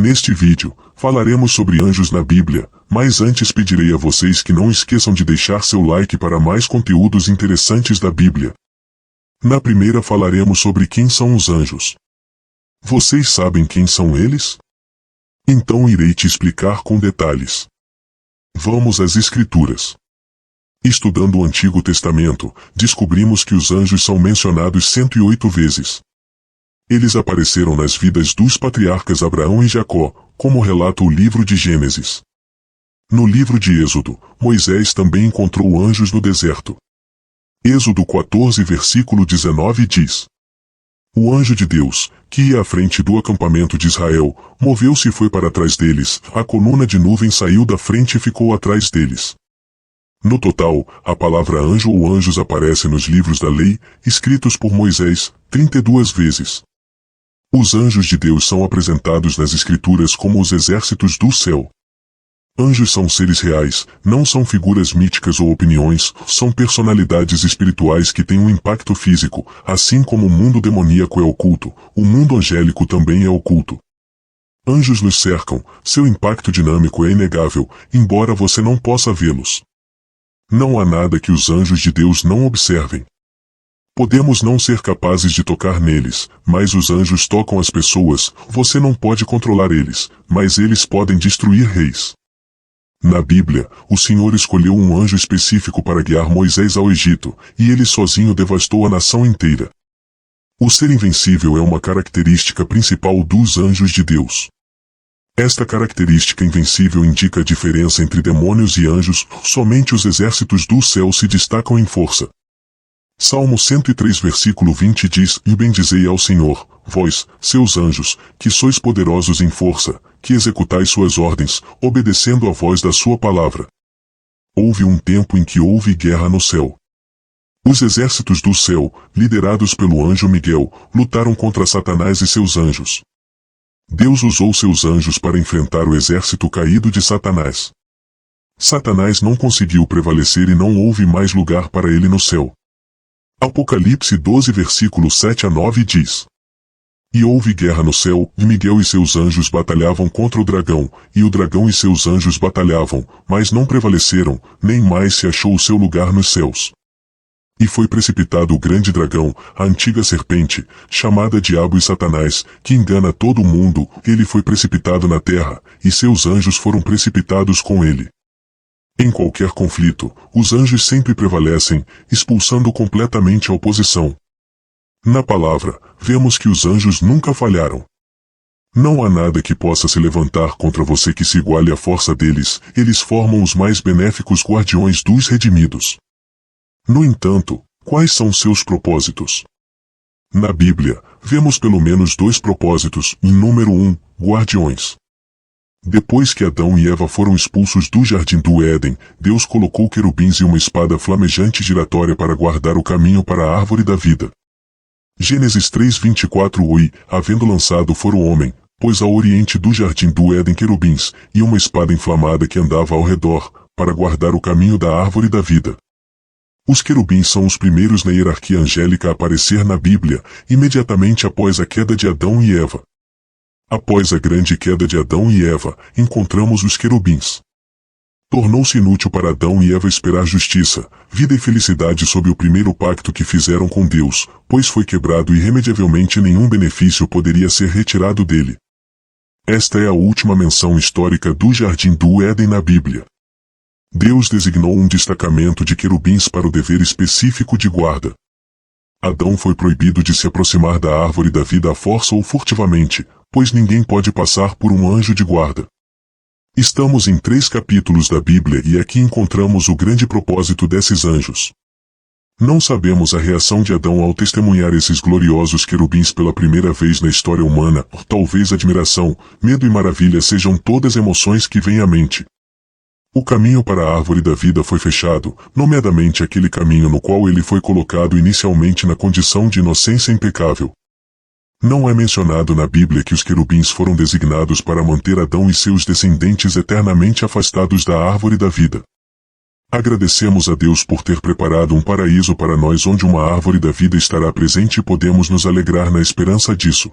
Neste vídeo, falaremos sobre anjos na Bíblia, mas antes pedirei a vocês que não esqueçam de deixar seu like para mais conteúdos interessantes da Bíblia. Na primeira falaremos sobre quem são os anjos. Vocês sabem quem são eles? Então irei te explicar com detalhes. Vamos às Escrituras. Estudando o Antigo Testamento, descobrimos que os anjos são mencionados 108 vezes. Eles apareceram nas vidas dos patriarcas Abraão e Jacó, como relata o livro de Gênesis. No livro de Êxodo, Moisés também encontrou anjos no deserto. Êxodo 14 versículo 19 diz: O anjo de Deus, que ia à frente do acampamento de Israel, moveu-se e foi para trás deles, a coluna de nuvem saiu da frente e ficou atrás deles. No total, a palavra anjo ou anjos aparece nos livros da lei, escritos por Moisés, 32 vezes. Os anjos de Deus são apresentados nas Escrituras como os exércitos do céu. Anjos são seres reais, não são figuras míticas ou opiniões, são personalidades espirituais que têm um impacto físico, assim como o mundo demoníaco é oculto, o mundo angélico também é oculto. Anjos nos cercam, seu impacto dinâmico é inegável, embora você não possa vê-los. Não há nada que os anjos de Deus não observem. Podemos não ser capazes de tocar neles, mas os anjos tocam as pessoas, você não pode controlar eles, mas eles podem destruir reis. Na Bíblia, o Senhor escolheu um anjo específico para guiar Moisés ao Egito, e ele sozinho devastou a nação inteira. O ser invencível é uma característica principal dos anjos de Deus. Esta característica invencível indica a diferença entre demônios e anjos, somente os exércitos do céu se destacam em força. Salmo 103 versículo 20 diz: E bendizei ao Senhor, vós, seus anjos, que sois poderosos em força, que executais suas ordens, obedecendo à voz da sua palavra. Houve um tempo em que houve guerra no céu. Os exércitos do céu, liderados pelo anjo Miguel, lutaram contra Satanás e seus anjos. Deus usou seus anjos para enfrentar o exército caído de Satanás. Satanás não conseguiu prevalecer e não houve mais lugar para ele no céu. Apocalipse 12 versículo 7 a 9 diz: E houve guerra no céu, e Miguel e seus anjos batalhavam contra o dragão, e o dragão e seus anjos batalhavam, mas não prevaleceram, nem mais se achou o seu lugar nos céus. E foi precipitado o grande dragão, a antiga serpente, chamada Diabo e Satanás, que engana todo o mundo, ele foi precipitado na terra, e seus anjos foram precipitados com ele. Em qualquer conflito, os anjos sempre prevalecem, expulsando completamente a oposição. Na palavra, vemos que os anjos nunca falharam. Não há nada que possa se levantar contra você que se iguale à força deles, eles formam os mais benéficos guardiões dos redimidos. No entanto, quais são seus propósitos? Na Bíblia, vemos pelo menos 2 propósitos, em número 1, guardiões. Depois que Adão e Eva foram expulsos do jardim do Éden, Deus colocou querubins e uma espada flamejante giratória para guardar o caminho para a árvore da vida. Gênesis 3:24 E, havendo lançado fora o homem, pôs ao oriente do jardim do Éden querubins, e uma espada inflamada que andava ao redor, para guardar o caminho da árvore da vida. Os querubins são os primeiros na hierarquia angélica a aparecer na Bíblia, imediatamente após a queda de Adão e Eva. Após a grande queda de Adão e Eva, encontramos os querubins. Tornou-se inútil para Adão e Eva esperar justiça, vida e felicidade sob o primeiro pacto que fizeram com Deus, pois foi quebrado e irremediavelmente nenhum benefício poderia ser retirado dele. Esta é a última menção histórica do jardim do Éden na Bíblia. Deus designou um destacamento de querubins para o dever específico de guarda. Adão foi proibido de se aproximar da árvore da vida à força ou furtivamente, pois ninguém pode passar por um anjo de guarda. Estamos em 3 capítulos da Bíblia e aqui encontramos o grande propósito desses anjos. Não sabemos a reação de Adão ao testemunhar esses gloriosos querubins pela primeira vez na história humana, talvez admiração, medo e maravilha sejam todas emoções que vêm à mente. O caminho para a árvore da vida foi fechado, nomeadamente aquele caminho no qual ele foi colocado inicialmente na condição de inocência impecável. Não é mencionado na Bíblia que os querubins foram designados para manter Adão e seus descendentes eternamente afastados da árvore da vida. Agradecemos a Deus por ter preparado um paraíso para nós onde uma árvore da vida estará presente e podemos nos alegrar na esperança disso.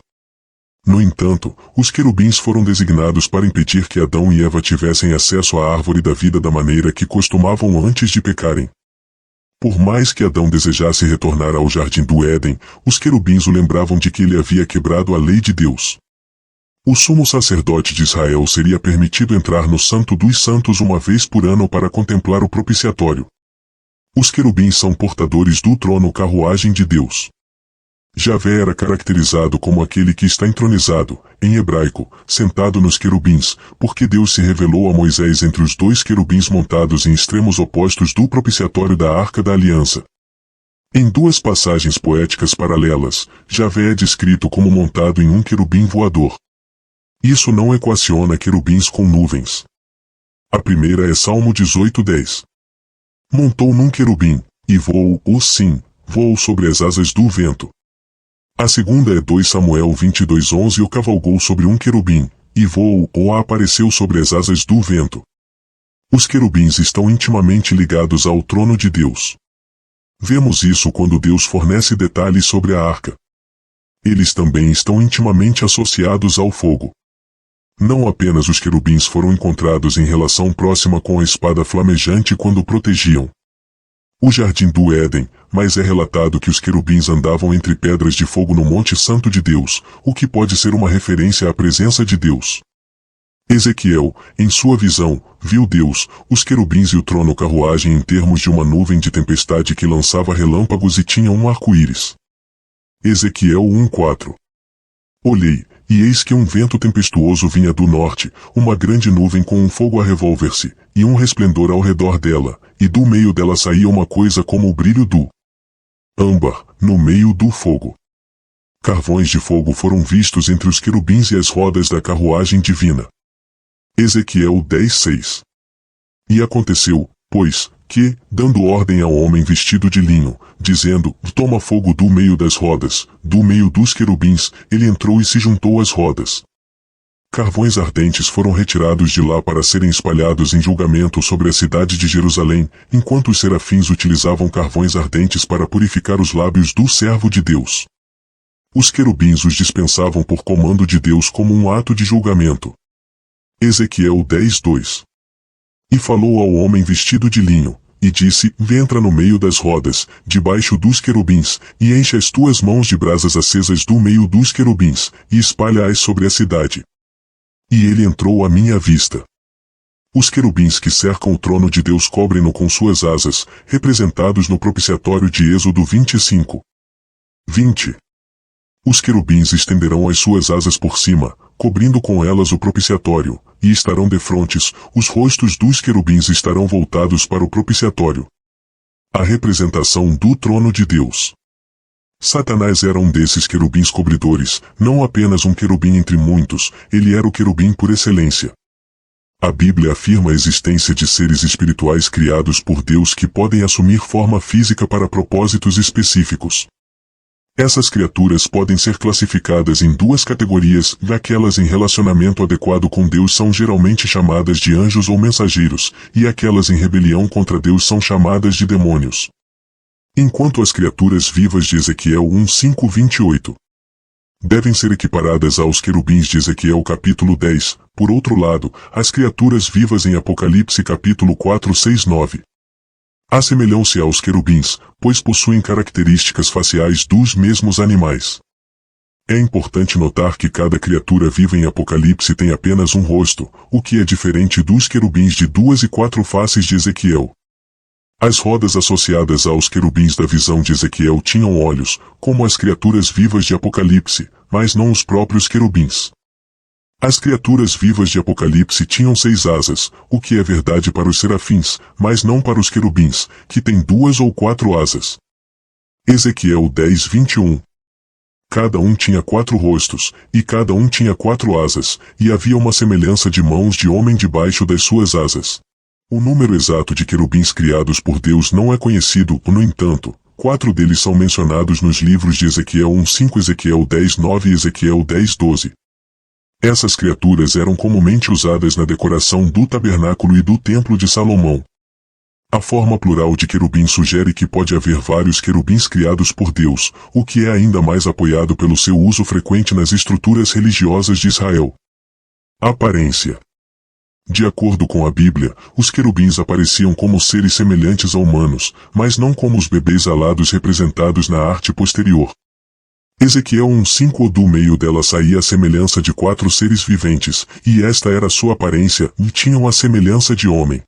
No entanto, os querubins foram designados para impedir que Adão e Eva tivessem acesso à árvore da vida da maneira que costumavam antes de pecarem. Por mais que Adão desejasse retornar ao jardim do Éden, os querubins o lembravam de que ele havia quebrado a lei de Deus. O sumo sacerdote de Israel seria permitido entrar no Santo dos Santos uma vez por ano para contemplar o propiciatório. Os querubins são portadores do trono carruagem de Deus. Javé era caracterizado como aquele que está entronizado, em hebraico, sentado nos querubins, porque Deus se revelou a Moisés entre os dois querubins montados em extremos opostos do propiciatório da Arca da Aliança. Em duas passagens poéticas paralelas, Javé é descrito como montado em um querubim voador. Isso não equaciona querubins com nuvens. A primeira é Salmo 18:10. Montou num querubim, e voou, sim, voou sobre as asas do vento. A segunda é 2 Samuel 22:11 e cavalgou sobre um querubim, e voou ou apareceu sobre as asas do vento. Os querubins estão intimamente ligados ao trono de Deus. Vemos isso quando Deus fornece detalhes sobre a arca. Eles também estão intimamente associados ao fogo. Não apenas os querubins foram encontrados em relação próxima com a espada flamejante quando protegiam o jardim do Éden, mas é relatado que os querubins andavam entre pedras de fogo no Monte Santo de Deus, o que pode ser uma referência à presença de Deus. Ezequiel, em sua visão, viu Deus, os querubins e o trono carruagem em termos de uma nuvem de tempestade que lançava relâmpagos e tinha um arco-íris. Ezequiel 1:4. Olhei, e eis que um vento tempestuoso vinha do norte, uma grande nuvem com um fogo a revolver-se, e um resplendor ao redor dela, e do meio dela saía uma coisa como o brilho do âmbar, no meio do fogo. Carvões de fogo foram vistos entre os querubins e as rodas da carruagem divina. Ezequiel 10:6. E aconteceu, pois, que, dando ordem ao homem vestido de linho, dizendo, toma fogo do meio das rodas, do meio dos querubins, ele entrou e se juntou às rodas. Carvões ardentes foram retirados de lá para serem espalhados em julgamento sobre a cidade de Jerusalém, enquanto os serafins utilizavam carvões ardentes para purificar os lábios do servo de Deus. Os querubins os dispensavam por comando de Deus como um ato de julgamento. Ezequiel 10:2. E falou ao homem vestido de linho, e disse, entra no meio das rodas, debaixo dos querubins, e enche as tuas mãos de brasas acesas do meio dos querubins, e espalha-as sobre a cidade. E ele entrou à minha vista. Os querubins que cercam o trono de Deus cobrem-no com suas asas, representados no propiciatório de Êxodo 25:20. Os querubins estenderão as suas asas por cima, cobrindo com elas o propiciatório, e estarão defrontes, os rostos dos querubins estarão voltados para o propiciatório. A representação do trono de Deus. Satanás era um desses querubins cobridores, não apenas um querubim entre muitos, ele era o querubim por excelência. A Bíblia afirma a existência de seres espirituais criados por Deus que podem assumir forma física para propósitos específicos. Essas criaturas podem ser classificadas em duas categorias, e aquelas em relacionamento adequado com Deus são geralmente chamadas de anjos ou mensageiros, e aquelas em rebelião contra Deus são chamadas de demônios. Enquanto as criaturas vivas de Ezequiel 1:5-28 devem ser equiparadas aos querubins de Ezequiel capítulo 10, por outro lado, as criaturas vivas em Apocalipse capítulo 4:6-9 assemelham-se aos querubins, pois possuem características faciais dos mesmos animais. É importante notar que cada criatura viva em Apocalipse tem apenas um rosto, o que é diferente dos querubins de 2 e 4 faces de Ezequiel. As rodas associadas aos querubins da visão de Ezequiel tinham olhos, como as criaturas vivas de Apocalipse, mas não os próprios querubins. As criaturas vivas de Apocalipse tinham 6 asas, o que é verdade para os serafins, mas não para os querubins, que têm 2 ou 4 asas. Ezequiel 10:21. Cada um tinha 4 rostos, e cada um tinha 4 asas, e havia uma semelhança de mãos de homem debaixo das suas asas. O número exato de querubins criados por Deus não é conhecido, no entanto, 4 deles são mencionados nos livros de Ezequiel 1:5, Ezequiel 10:9 e Ezequiel 10:12. Essas criaturas eram comumente usadas na decoração do tabernáculo e do templo de Salomão. A forma plural de querubim sugere que pode haver vários querubins criados por Deus, o que é ainda mais apoiado pelo seu uso frequente nas estruturas religiosas de Israel. Aparência. De acordo com a Bíblia, os querubins apareciam como seres semelhantes a humanos, mas não como os bebês alados representados na arte posterior. Ezequiel 1:5 do meio dela saía a semelhança de 4 seres viventes, e esta era sua aparência, e tinham a semelhança de homem.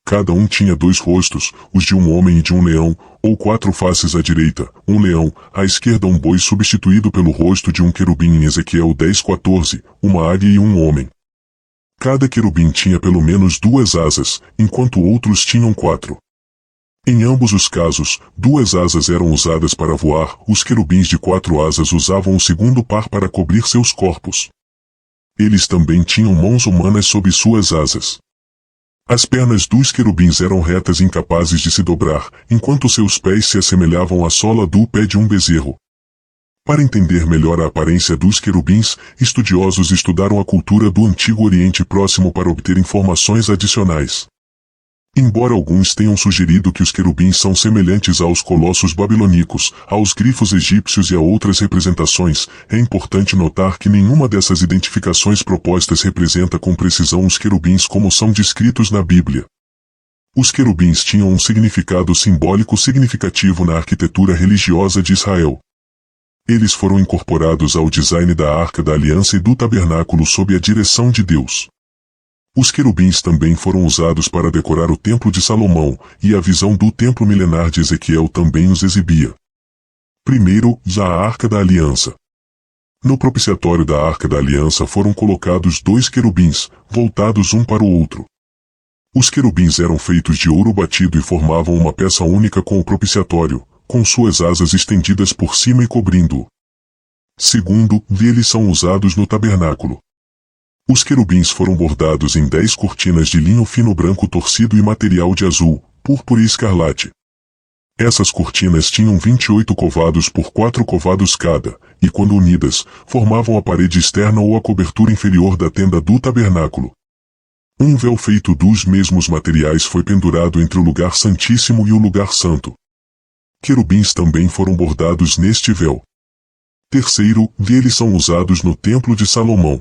Cada um tinha 2 rostos, os de um homem e de um leão, ou 4 faces à direita, um leão, à esquerda um boi substituído pelo rosto de um querubim em Ezequiel 10:14, uma águia e um homem. Cada querubim tinha pelo menos 2 asas, enquanto outros tinham 4. Em ambos os casos, 2 asas eram usadas para voar, os querubins de 4 asas usavam o segundo par para cobrir seus corpos. Eles também tinham mãos humanas sob suas asas. As pernas dos querubins eram retas e incapazes de se dobrar, enquanto seus pés se assemelhavam à sola do pé de um bezerro. Para entender melhor a aparência dos querubins, estudiosos estudaram a cultura do Antigo Oriente Próximo para obter informações adicionais. Embora alguns tenham sugerido que os querubins são semelhantes aos colossos babilônicos, aos grifos egípcios e a outras representações, é importante notar que nenhuma dessas identificações propostas representa com precisão os querubins como são descritos na Bíblia. Os querubins tinham um significado simbólico significativo na arquitetura religiosa de Israel. Eles foram incorporados ao design da Arca da Aliança e do Tabernáculo sob a direção de Deus. Os querubins também foram usados para decorar o Templo de Salomão, e a visão do Templo milenar de Ezequiel também os exibia. Primeiro, a Arca da Aliança. No propiciatório da Arca da Aliança foram colocados 2 querubins, voltados um para o outro. Os querubins eram feitos de ouro batido e formavam uma peça única com o propiciatório, com suas asas estendidas por cima e cobrindo-o. Segundo, eles são usados no tabernáculo. Os querubins foram bordados em 10 cortinas de linho fino branco torcido e material de azul, púrpura e escarlate. Essas cortinas tinham 28 covados por 4 covados cada, e quando unidas, formavam a parede externa ou a cobertura inferior da tenda do tabernáculo. Um véu feito dos mesmos materiais foi pendurado entre o lugar santíssimo e o lugar santo. Querubins também foram bordados neste véu. Terceiro, eles são usados no Templo de Salomão.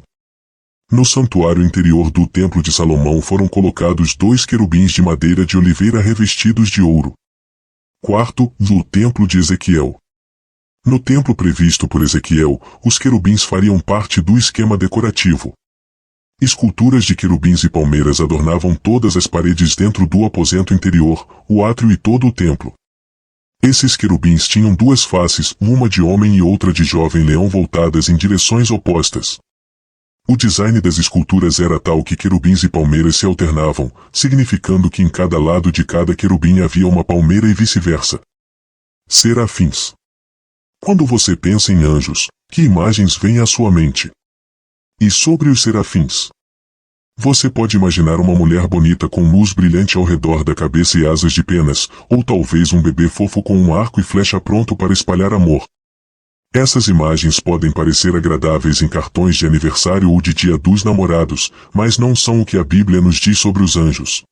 No santuário interior do Templo de Salomão foram colocados 2 querubins de madeira de oliveira revestidos de ouro. Quarto, no Templo de Ezequiel. No templo previsto por Ezequiel, os querubins fariam parte do esquema decorativo. Esculturas de querubins e palmeiras adornavam todas as paredes dentro do aposento interior, o átrio e todo o templo. Esses querubins tinham 2 faces, uma de homem e outra de jovem leão voltadas em direções opostas. O design das esculturas era tal que querubins e palmeiras se alternavam, significando que em cada lado de cada querubim havia uma palmeira e vice-versa. Serafins. Quando você pensa em anjos, que imagens vêm à sua mente? E sobre os serafins? Você pode imaginar uma mulher bonita com luz brilhante ao redor da cabeça e asas de penas, ou talvez um bebê fofo com um arco e flecha pronto para espalhar amor. Essas imagens podem parecer agradáveis em cartões de aniversário ou de Dia dos Namorados, mas não são o que a Bíblia nos diz sobre os anjos.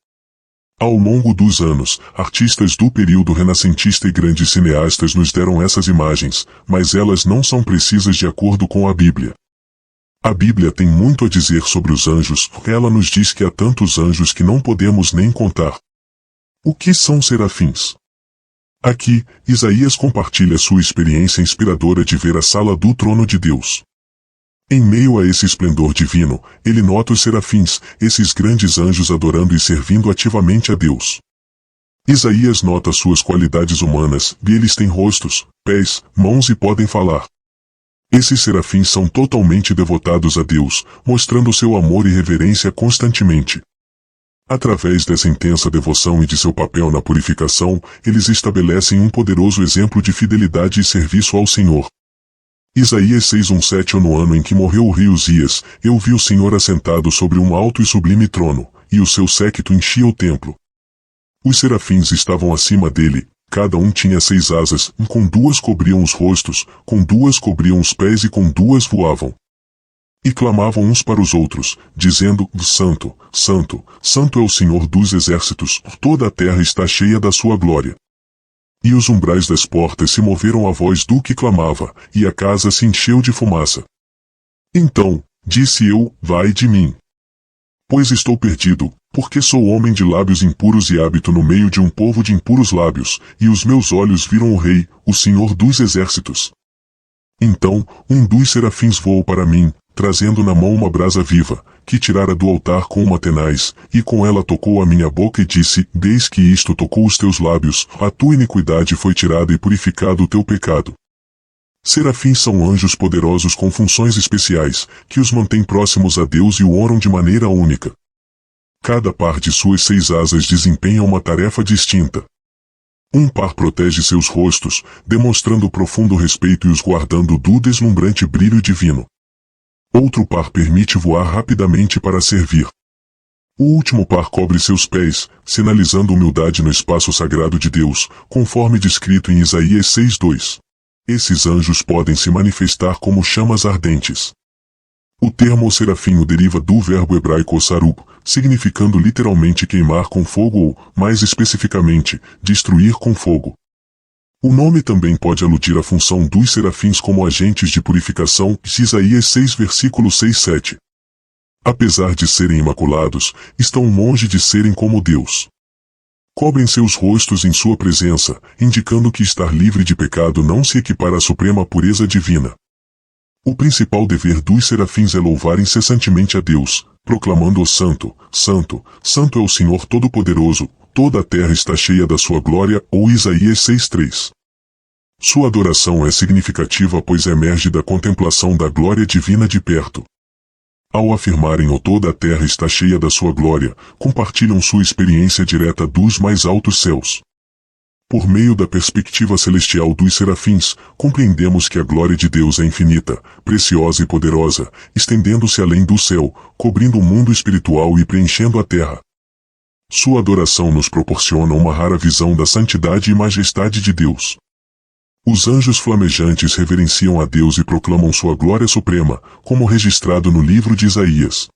Ao longo dos anos, artistas do período renascentista e grandes cineastas nos deram essas imagens, mas elas não são precisas de acordo com a Bíblia. A Bíblia tem muito a dizer sobre os anjos, ela nos diz que há tantos anjos que não podemos nem contar. O que são serafins? Aqui, Isaías compartilha sua experiência inspiradora de ver a sala do trono de Deus. Em meio a esse esplendor divino, ele nota os serafins, esses grandes anjos adorando e servindo ativamente a Deus. Isaías nota suas qualidades humanas, e eles têm rostos, pés, mãos e podem falar. Esses serafins são totalmente devotados a Deus, mostrando seu amor e reverência constantemente. Através dessa intensa devoção e de seu papel na purificação, eles estabelecem um poderoso exemplo de fidelidade e serviço ao Senhor. Isaías 6:17 No ano em que morreu o rei Uzias, eu vi o Senhor assentado sobre um alto e sublime trono, e o seu séquito enchia o templo. Os serafins estavam acima dele, cada um tinha 6 asas, com 2 cobriam os rostos, com 2 cobriam os pés e com 2 voavam. E clamavam uns para os outros, dizendo: Santo, Santo, Santo é o Senhor dos exércitos, toda a terra está cheia da sua glória. E os umbrais das portas se moveram à voz do que clamava, e a casa se encheu de fumaça. Então, disse eu: Vai de mim, pois estou perdido, porque sou homem de lábios impuros e habito no meio de um povo de impuros lábios, e os meus olhos viram o Rei, o Senhor dos exércitos. Então, um dos serafins voou para mim, trazendo na mão uma brasa viva, que tirara do altar com uma tenaz, e com ela tocou a minha boca e disse: Desde que isto tocou os teus lábios, a tua iniquidade foi tirada e purificado o teu pecado. Serafins são anjos poderosos com funções especiais, que os mantêm próximos a Deus e o honram de maneira única. Cada par de suas 6 asas desempenha uma tarefa distinta. Um par protege seus rostos, demonstrando profundo respeito e os guardando do deslumbrante brilho divino. Outro par permite voar rapidamente para servir. O último par cobre seus pés, sinalizando humildade no espaço sagrado de Deus, conforme descrito em Isaías 6:2. Esses anjos podem se manifestar como chamas ardentes. O termo serafim deriva do verbo hebraico sarub, significando literalmente queimar com fogo ou, mais especificamente, destruir com fogo. O nome também pode aludir à função dos serafins como agentes de purificação, Isaías 6 versículo 6-7. Apesar de serem imaculados, estão longe de serem como Deus. Cobrem seus rostos em sua presença, indicando que estar livre de pecado não se equipara à suprema pureza divina. O principal dever dos serafins é louvar incessantemente a Deus, proclamando-o Santo, Santo, Santo é o Senhor Todo-Poderoso, toda a terra está cheia da sua glória, ou Isaías 6:3. Sua adoração é significativa pois emerge da contemplação da glória divina de perto. Ao afirmarem toda a terra está cheia da sua glória, compartilham sua experiência direta dos mais altos céus. Por meio da perspectiva celestial dos serafins, compreendemos que a glória de Deus é infinita, preciosa e poderosa, estendendo-se além do céu, cobrindo o mundo espiritual e preenchendo a terra. Sua adoração nos proporciona uma rara visão da santidade e majestade de Deus. Os anjos flamejantes reverenciam a Deus e proclamam sua glória suprema, como registrado no livro de Isaías.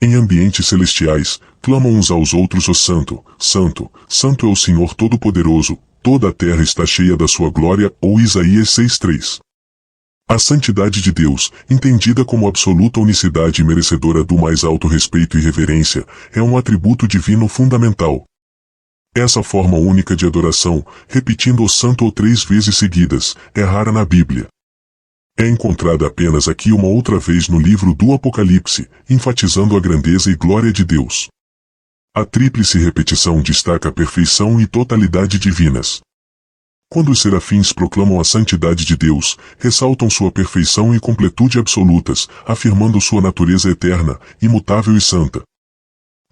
Em ambientes celestiais, clamam uns aos outros: o Santo, Santo, Santo é o Senhor Todo-Poderoso, toda a terra está cheia da sua glória, ou Isaías 6:3. A santidade de Deus, entendida como absoluta unicidade e merecedora do mais alto respeito e reverência, é um atributo divino fundamental. Essa forma única de adoração, repetindo o Santo 3 vezes seguidas, é rara na Bíblia. É encontrada apenas aqui uma outra vez no livro do Apocalipse, enfatizando a grandeza e glória de Deus. A tríplice repetição destaca a perfeição e totalidade divinas. Quando os serafins proclamam a santidade de Deus, ressaltam sua perfeição e completude absolutas, afirmando sua natureza eterna, imutável e santa.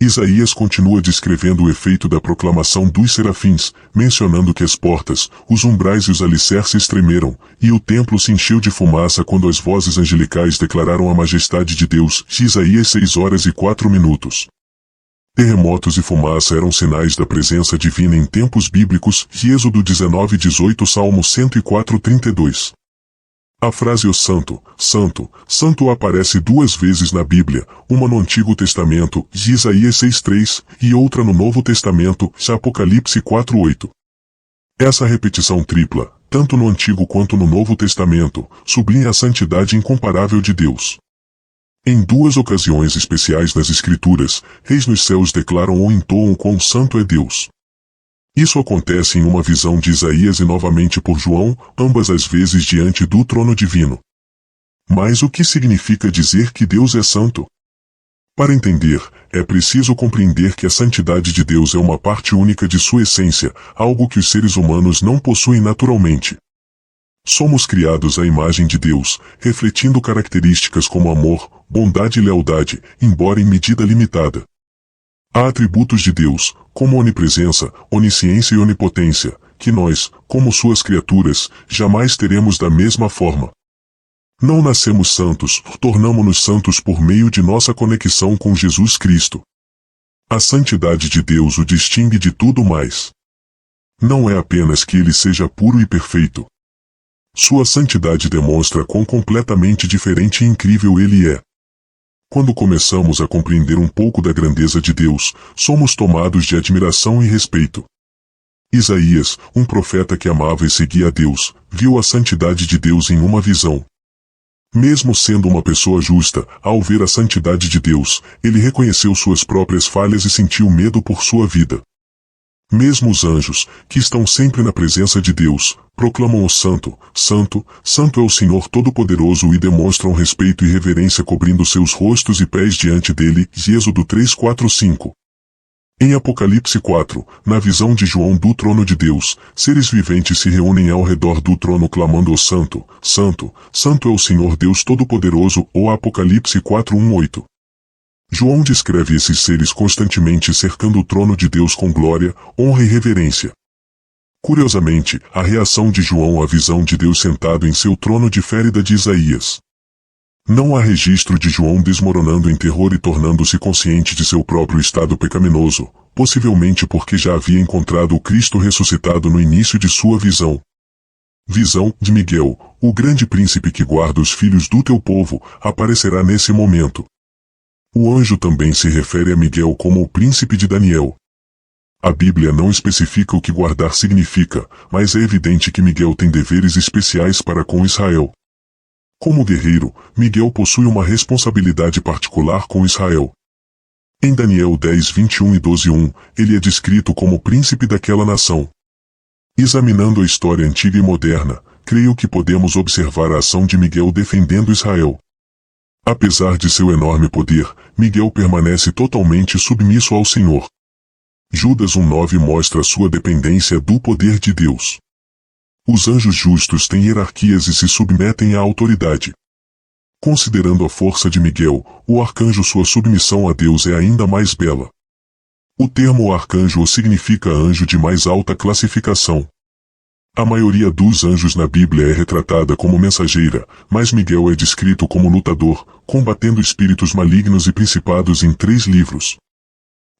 Isaías continua descrevendo o efeito da proclamação dos serafins, mencionando que as portas, os umbrais e os alicerces tremeram, e o templo se encheu de fumaça quando as vozes angelicais declararam a majestade de Deus. Isaías 6:04. Terremotos e fumaça eram sinais da presença divina em tempos bíblicos. Êxodo 19:18, Salmo 104:32. A frase o Santo, Santo, Santo aparece 2 vezes na Bíblia, uma no Antigo Testamento, Isaías 6:3, e outra no Novo Testamento, Apocalipse 4:8. Essa repetição tripla, tanto no Antigo quanto no Novo Testamento, sublinha a santidade incomparável de Deus. Em 2 ocasiões especiais nas Escrituras, reis nos céus declaram ou entoam quão santo é Deus. Isso acontece em uma visão de Isaías e novamente por João, ambas as vezes diante do trono divino. Mas o que significa dizer que Deus é santo? Para entender, é preciso compreender que a santidade de Deus é uma parte única de sua essência, algo que os seres humanos não possuem naturalmente. Somos criados à imagem de Deus, refletindo características como amor, bondade e lealdade, embora em medida limitada. Há atributos de Deus, como onipresença, onisciência e onipotência, que nós, como suas criaturas, jamais teremos da mesma forma. Não nascemos santos, tornamo-nos santos por meio de nossa conexão com Jesus Cristo. A santidade de Deus o distingue de tudo mais. Não é apenas que ele seja puro e perfeito. Sua santidade demonstra quão completamente diferente e incrível ele é. Quando começamos a compreender um pouco da grandeza de Deus, somos tomados de admiração e respeito. Isaías, um profeta que amava e seguia a Deus, viu a santidade de Deus em uma visão. Mesmo sendo uma pessoa justa, ao ver a santidade de Deus, ele reconheceu suas próprias falhas e sentiu medo por sua vida. Mesmo os anjos, que estão sempre na presença de Deus, proclamam o Santo, Santo, Santo é o Senhor Todo-Poderoso e demonstram respeito e reverência cobrindo seus rostos e pés diante dele. Êxodo 3:4-5. Em Apocalipse 4, na visão de João do trono de Deus, seres viventes se reúnem ao redor do trono clamando o Santo, Santo, Santo é o Senhor Deus Todo-Poderoso, ou Apocalipse 4:1-8. João descreve esses seres constantemente cercando o trono de Deus com glória, honra e reverência. Curiosamente, a reação de João à visão de Deus sentado em seu trono difere da de Isaías. Não há registro de João desmoronando em terror e tornando-se consciente de seu próprio estado pecaminoso, possivelmente porque já havia encontrado o Cristo ressuscitado no início de sua visão. Visão de Miguel, o grande príncipe que guarda os filhos do teu povo, aparecerá nesse momento. O anjo também se refere a Miguel como o príncipe de Daniel. A Bíblia não especifica o que guardar significa, mas é evidente que Miguel tem deveres especiais para com Israel. Como guerreiro, Miguel possui uma responsabilidade particular com Israel. Em Daniel 10:21 e 12:1, ele é descrito como príncipe daquela nação. Examinando a história antiga e moderna, creio que podemos observar a ação de Miguel defendendo Israel. Apesar de seu enorme poder, Miguel permanece totalmente submisso ao Senhor. Judas 1:9 mostra sua dependência do poder de Deus. Os anjos justos têm hierarquias e se submetem à autoridade. Considerando a força de Miguel, o arcanjo, sua submissão a Deus é ainda mais bela. O termo arcanjo significa anjo de mais alta classificação. A maioria dos anjos na Bíblia é retratada como mensageira, mas Miguel é descrito como lutador, combatendo espíritos malignos e principados em 3 livros.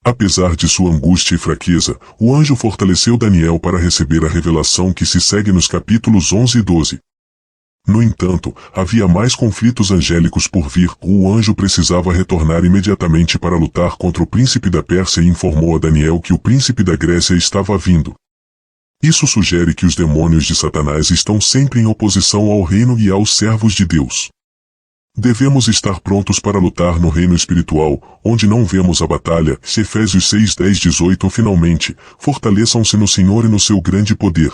Apesar de sua angústia e fraqueza, o anjo fortaleceu Daniel para receber a revelação que se segue nos capítulos 11 e 12. No entanto, havia mais conflitos angélicos por vir. O anjo precisava retornar imediatamente para lutar contra o príncipe da Pérsia e informou a Daniel que o príncipe da Grécia estava vindo. Isso sugere que os demônios de Satanás estão sempre em oposição ao reino e aos servos de Deus. Devemos estar prontos para lutar no reino espiritual, onde não vemos a batalha. Efésios 6:10-18. Finalmente, fortaleçam-se no Senhor e no seu grande poder.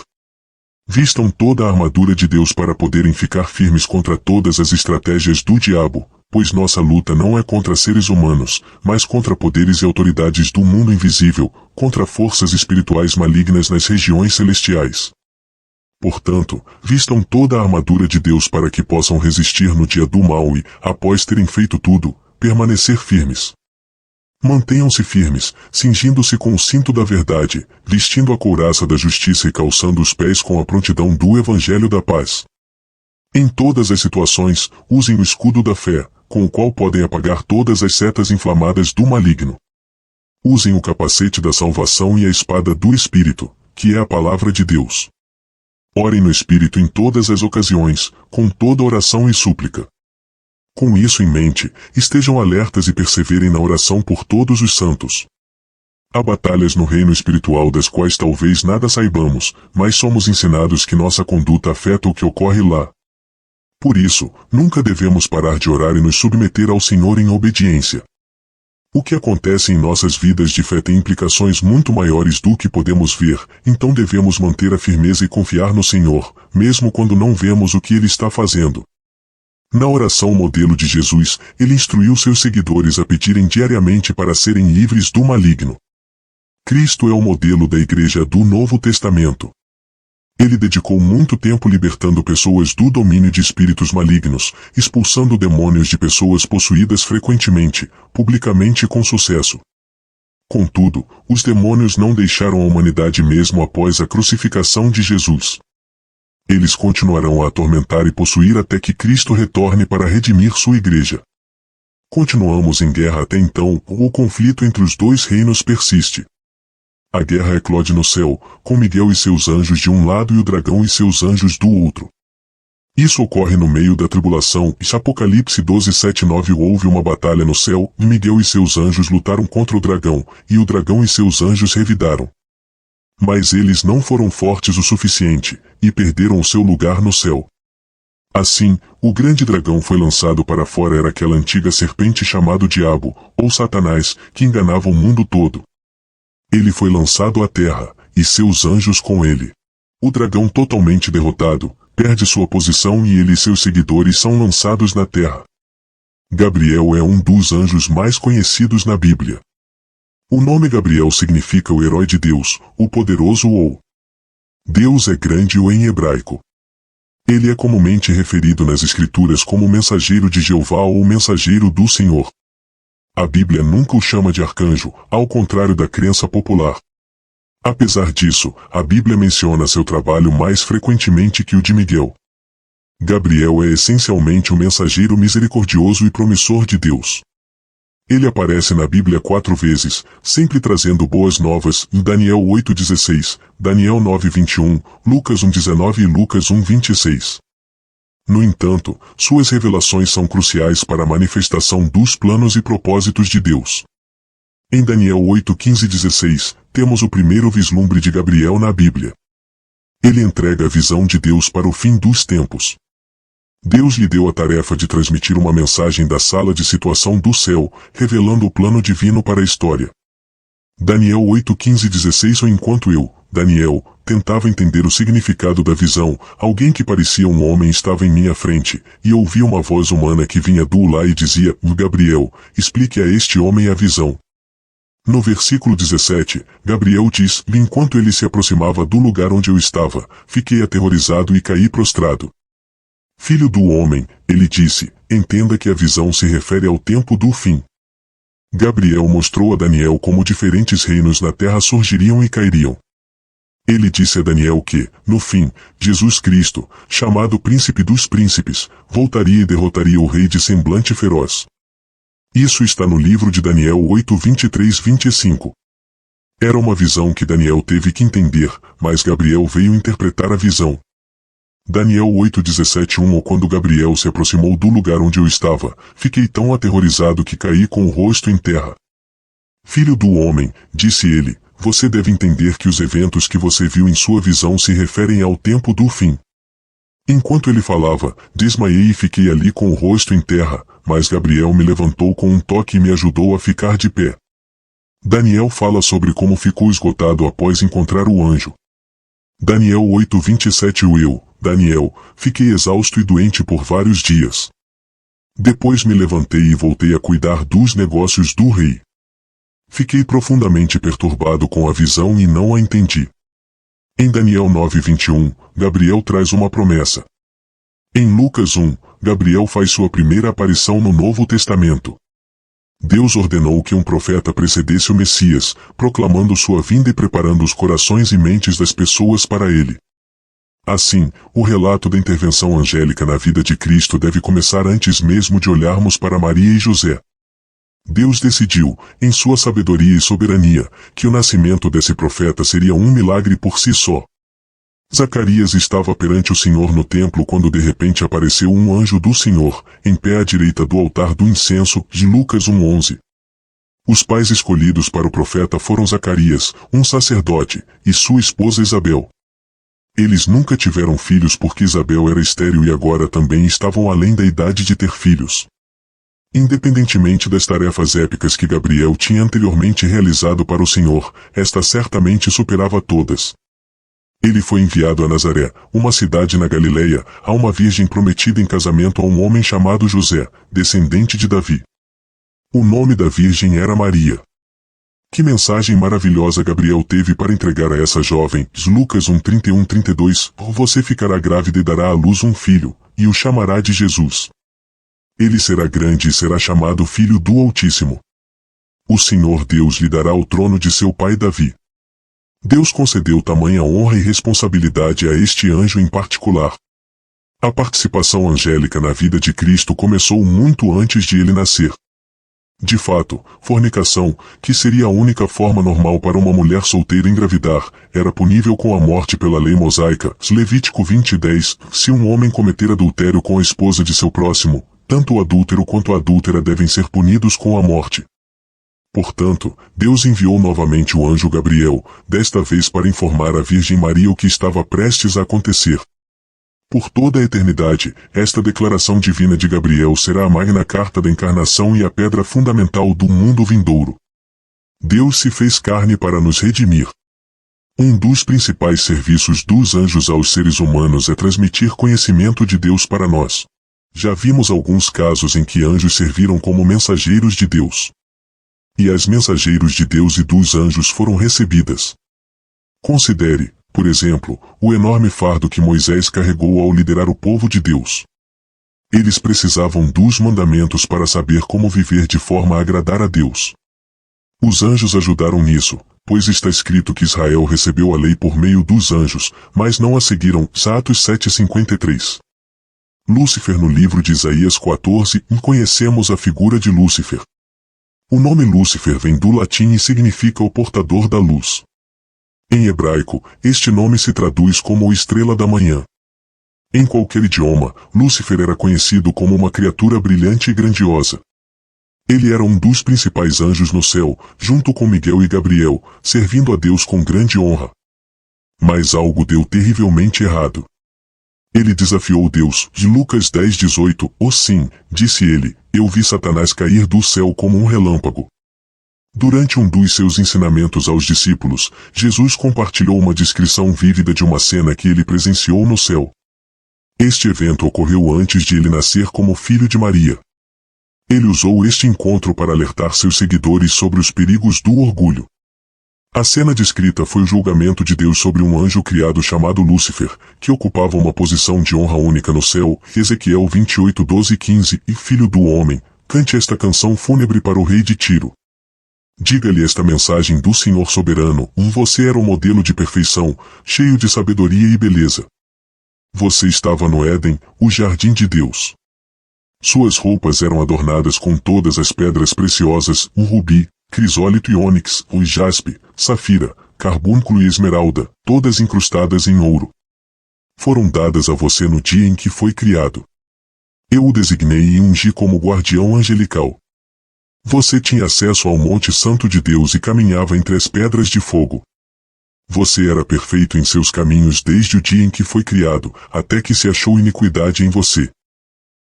Vistam toda a armadura de Deus para poderem ficar firmes contra todas as estratégias do diabo, pois nossa luta não é contra seres humanos, mas contra poderes e autoridades do mundo invisível, contra forças espirituais malignas nas regiões celestiais. Portanto, vistam toda a armadura de Deus para que possam resistir no dia do mal e, após terem feito tudo, permanecer firmes. Mantenham-se firmes, cingindo-se com o cinto da verdade, vestindo a couraça da justiça e calçando os pés com a prontidão do Evangelho da paz. Em todas as situações, usem o escudo da fé, com o qual podem apagar todas as setas inflamadas do maligno. Usem o capacete da salvação e a espada do Espírito, que é a palavra de Deus. Orem no Espírito em todas as ocasiões, com toda oração e súplica. Com isso em mente, estejam alertas e perseverem na oração por todos os santos. Há batalhas no reino espiritual das quais talvez nada saibamos, mas somos ensinados que nossa conduta afeta o que ocorre lá. Por isso, nunca devemos parar de orar e nos submeter ao Senhor em obediência. O que acontece em nossas vidas de fé tem implicações muito maiores do que podemos ver, então devemos manter a firmeza e confiar no Senhor, mesmo quando não vemos o que Ele está fazendo. Na oração modelo de Jesus, Ele instruiu seus seguidores a pedirem diariamente para serem livres do maligno. Cristo é o modelo da Igreja do Novo Testamento. Ele dedicou muito tempo libertando pessoas do domínio de espíritos malignos, expulsando demônios de pessoas possuídas frequentemente, publicamente e com sucesso. Contudo, os demônios não deixaram a humanidade mesmo após a crucificação de Jesus. Eles continuarão a atormentar e possuir até que Cristo retorne para redimir sua igreja. Continuamos em guerra até então, o conflito entre os 2 reinos persiste. A guerra eclode no céu, com Miguel e seus anjos de um lado e o dragão e seus anjos do outro. Isso ocorre no meio da tribulação, e Apocalipse 12:7-9 houve uma batalha no céu, e Miguel e seus anjos lutaram contra o dragão, e o dragão e seus anjos revidaram. Mas eles não foram fortes o suficiente, e perderam o seu lugar no céu. Assim, o grande dragão foi lançado para fora, era aquela antiga serpente chamado Diabo, ou Satanás, que enganava o mundo todo. Ele foi lançado à terra, e seus anjos com ele. O dragão totalmente derrotado, perde sua posição e ele e seus seguidores são lançados na terra. Gabriel é um dos anjos mais conhecidos na Bíblia. O nome Gabriel significa o herói de Deus, o poderoso ou Deus é grande ou em hebraico. Ele é comumente referido nas Escrituras como mensageiro de Jeová ou mensageiro do Senhor. A Bíblia nunca o chama de arcanjo, ao contrário da crença popular. Apesar disso, a Bíblia menciona seu trabalho mais frequentemente que o de Miguel. Gabriel é essencialmente o mensageiro misericordioso e promissor de Deus. Ele aparece na Bíblia 4 vezes, sempre trazendo boas novas, em Daniel 8:16, Daniel 9:21, Lucas 1:19 e Lucas 1:26. No entanto, suas revelações são cruciais para a manifestação dos planos e propósitos de Deus. Em Daniel 8:15-16, temos o primeiro vislumbre de Gabriel na Bíblia. Ele entrega a visão de Deus para o fim dos tempos. Deus lhe deu a tarefa de transmitir uma mensagem da sala de situação do céu, revelando o plano divino para a história. Daniel 8:15-16 Ou enquanto eu, Daniel, tentava entender o significado da visão, alguém que parecia um homem estava em minha frente, e ouvi uma voz humana que vinha do lá e dizia, Gabriel, explique a este homem a visão. No versículo 17, Gabriel diz, enquanto ele se aproximava do lugar onde eu estava, fiquei aterrorizado e caí prostrado. Filho do homem, ele disse, entenda que a visão se refere ao tempo do fim. Gabriel mostrou a Daniel como diferentes reinos na terra surgiriam e cairiam. Ele disse a Daniel que, no fim, Jesus Cristo, chamado Príncipe dos Príncipes, voltaria e derrotaria o rei de semblante feroz. Isso está no livro de Daniel 8:23-25. Era uma visão que Daniel teve que entender, mas Gabriel veio interpretar a visão. Daniel 8:17 Ou quando Gabriel se aproximou do lugar onde eu estava, fiquei tão aterrorizado que caí com o rosto em terra. Filho do homem, disse ele, você deve entender que os eventos que você viu em sua visão se referem ao tempo do fim. Enquanto ele falava, desmaiei e fiquei ali com o rosto em terra, mas Gabriel me levantou com um toque e me ajudou a ficar de pé. Daniel fala sobre como ficou esgotado após encontrar o anjo. Daniel 8:27 Eu, Daniel, fiquei exausto e doente por vários dias. Depois me levantei e voltei a cuidar dos negócios do rei. Fiquei profundamente perturbado com a visão e não a entendi. Em Daniel 9:21, Gabriel traz uma promessa. Em Lucas 1, Gabriel faz sua primeira aparição no Novo Testamento. Deus ordenou que um profeta precedesse o Messias, proclamando sua vinda e preparando os corações e mentes das pessoas para ele. Assim, o relato da intervenção angélica na vida de Cristo deve começar antes mesmo de olharmos para Maria e José. Deus decidiu, em sua sabedoria e soberania, que o nascimento desse profeta seria um milagre por si só. Zacarias estava perante o Senhor no templo quando de repente apareceu um anjo do Senhor, em pé à direita do altar do incenso, de Lucas 1:11. Os pais escolhidos para o profeta foram Zacarias, um sacerdote, e sua esposa Isabel. Eles nunca tiveram filhos porque Isabel era estéril e agora também estavam além da idade de ter filhos. Independentemente das tarefas épicas que Gabriel tinha anteriormente realizado para o Senhor, esta certamente superava todas. Ele foi enviado a Nazaré, uma cidade na Galileia, a uma virgem prometida em casamento a um homem chamado José, descendente de Davi. O nome da virgem era Maria. Que mensagem maravilhosa Gabriel teve para entregar a essa jovem, Lucas 1:31-32, você ficará grávida e dará à luz um filho, e o chamará de Jesus. Ele será grande e será chamado Filho do Altíssimo. O Senhor Deus lhe dará o trono de seu pai Davi. Deus concedeu tamanha honra e responsabilidade a este anjo em particular. A participação angélica na vida de Cristo começou muito antes de ele nascer. De fato, fornicação, que seria a única forma normal para uma mulher solteira engravidar, era punível com a morte pela lei mosaica. Levítico 20:10. Se um homem cometer adultério com a esposa de seu próximo, tanto o adúltero quanto a adúltera devem ser punidos com a morte. Portanto, Deus enviou novamente o anjo Gabriel, desta vez para informar a Virgem Maria o que estava prestes a acontecer. Por toda a eternidade, esta declaração divina de Gabriel será a magna carta da encarnação e a pedra fundamental do mundo vindouro. Deus se fez carne para nos redimir. Um dos principais serviços dos anjos aos seres humanos é transmitir conhecimento de Deus para nós. Já vimos alguns casos em que anjos serviram como mensageiros de Deus. E as mensageiros de Deus e dos anjos foram recebidas. Considere, por exemplo, o enorme fardo que Moisés carregou ao liderar o povo de Deus. Eles precisavam dos mandamentos para saber como viver de forma a agradar a Deus. Os anjos ajudaram nisso, pois está escrito que Israel recebeu a lei por meio dos anjos, mas não a seguiram. Atos 7:53. Lúcifer no livro de Isaías 14, conhecemos a figura de Lúcifer. O nome Lúcifer vem do latim e significa o portador da luz. Em hebraico, este nome se traduz como estrela da manhã. Em qualquer idioma, Lúcifer era conhecido como uma criatura brilhante e grandiosa. Ele era um dos principais anjos no céu, junto com Miguel e Gabriel, servindo a Deus com grande honra. Mas algo deu terrivelmente errado. Ele desafiou Deus, de Lucas 10:18, sim, disse ele, eu vi Satanás cair do céu como um relâmpago. Durante um dos seus ensinamentos aos discípulos, Jesus compartilhou uma descrição vívida de uma cena que ele presenciou no céu. Este evento ocorreu antes de ele nascer como filho de Maria. Ele usou este encontro para alertar seus seguidores sobre os perigos do orgulho. A cena descrita foi o julgamento de Deus sobre um anjo criado chamado Lúcifer, que ocupava uma posição de honra única no céu. Ezequiel 28:12-15. E filho do homem, cante esta canção fúnebre para o rei de Tiro. Diga-lhe esta mensagem do Senhor soberano, você era um modelo de perfeição, cheio de sabedoria e beleza. Você estava no Éden, o jardim de Deus. Suas roupas eram adornadas com todas as pedras preciosas, o rubi, crisólito e ônix, o jaspe, safira, carbúnculo e esmeralda, todas incrustadas em ouro. Foram dadas a você no dia em que foi criado. Eu o designei e ungi como guardião angelical. Você tinha acesso ao Monte Santo de Deus e caminhava entre as pedras de fogo. Você era perfeito em seus caminhos desde o dia em que foi criado, até que se achou iniquidade em você.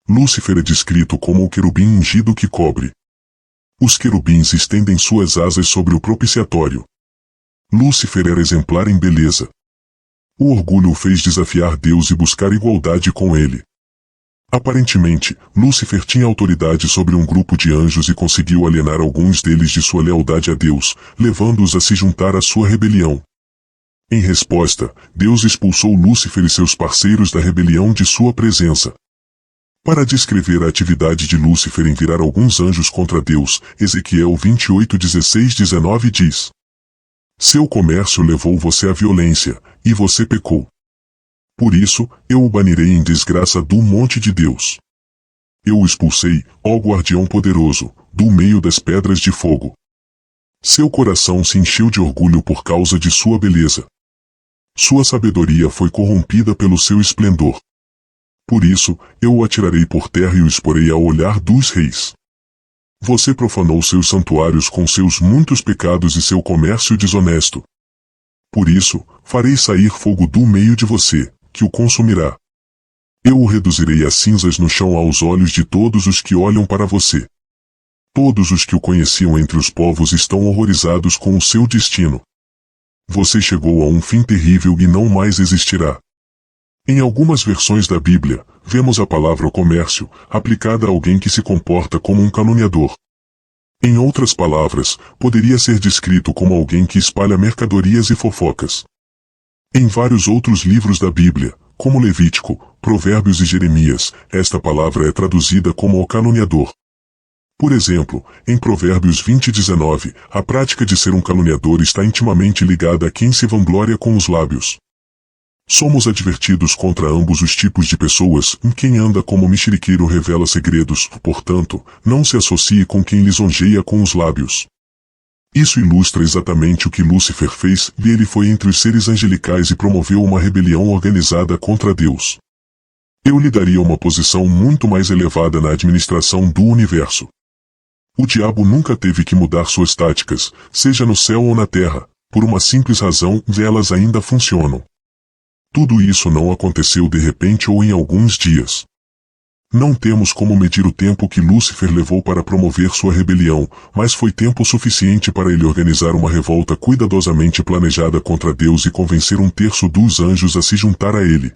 Lúcifer é descrito como o querubim ungido que cobre. Os querubins estendem suas asas sobre o propiciatório. Lúcifer era exemplar em beleza. O orgulho o fez desafiar Deus e buscar igualdade com ele. Aparentemente, Lúcifer tinha autoridade sobre um grupo de anjos e conseguiu alienar alguns deles de sua lealdade a Deus, levando-os a se juntar à sua rebelião. Em resposta, Deus expulsou Lúcifer e seus parceiros da rebelião de sua presença. Para descrever a atividade de Lúcifer em virar alguns anjos contra Deus, Ezequiel 28:16-19 diz: Seu comércio levou você à violência, e você pecou. Por isso, eu o banirei em desgraça do monte de Deus. Eu o expulsei, ó guardião poderoso, do meio das pedras de fogo. Seu coração se encheu de orgulho por causa de sua beleza. Sua sabedoria foi corrompida pelo seu esplendor. Por isso, eu o atirarei por terra e o exporei ao olhar dos reis. Você profanou seus santuários com seus muitos pecados e seu comércio desonesto. Por isso, farei sair fogo do meio de você, que o consumirá. Eu o reduzirei a cinzas no chão aos olhos de todos os que olham para você. Todos os que o conheciam entre os povos estão horrorizados com o seu destino. Você chegou a um fim terrível e não mais existirá. Em algumas versões da Bíblia, vemos a palavra comércio, aplicada a alguém que se comporta como um caluniador. Em outras palavras, poderia ser descrito como alguém que espalha mercadorias e fofocas. Em vários outros livros da Bíblia, como Levítico, Provérbios e Jeremias, esta palavra é traduzida como o caluniador. Por exemplo, em Provérbios 20:19, a prática de ser um caluniador está intimamente ligada a quem se vangloria com os lábios. Somos advertidos contra ambos os tipos de pessoas. Quem anda como mexeriqueiro revela segredos, portanto, não se associe com quem lisonjeia com os lábios. Isso ilustra exatamente o que Lúcifer fez, e ele foi entre os seres angelicais e promoveu uma rebelião organizada contra Deus. Eu lhe daria uma posição muito mais elevada na administração do universo. O diabo nunca teve que mudar suas táticas, seja no céu ou na terra, por uma simples razão, elas ainda funcionam. Tudo isso não aconteceu de repente ou em alguns dias. Não temos como medir o tempo que Lúcifer levou para promover sua rebelião, mas foi tempo suficiente para ele organizar uma revolta cuidadosamente planejada contra Deus e convencer 1/3 dos anjos a se juntar a ele.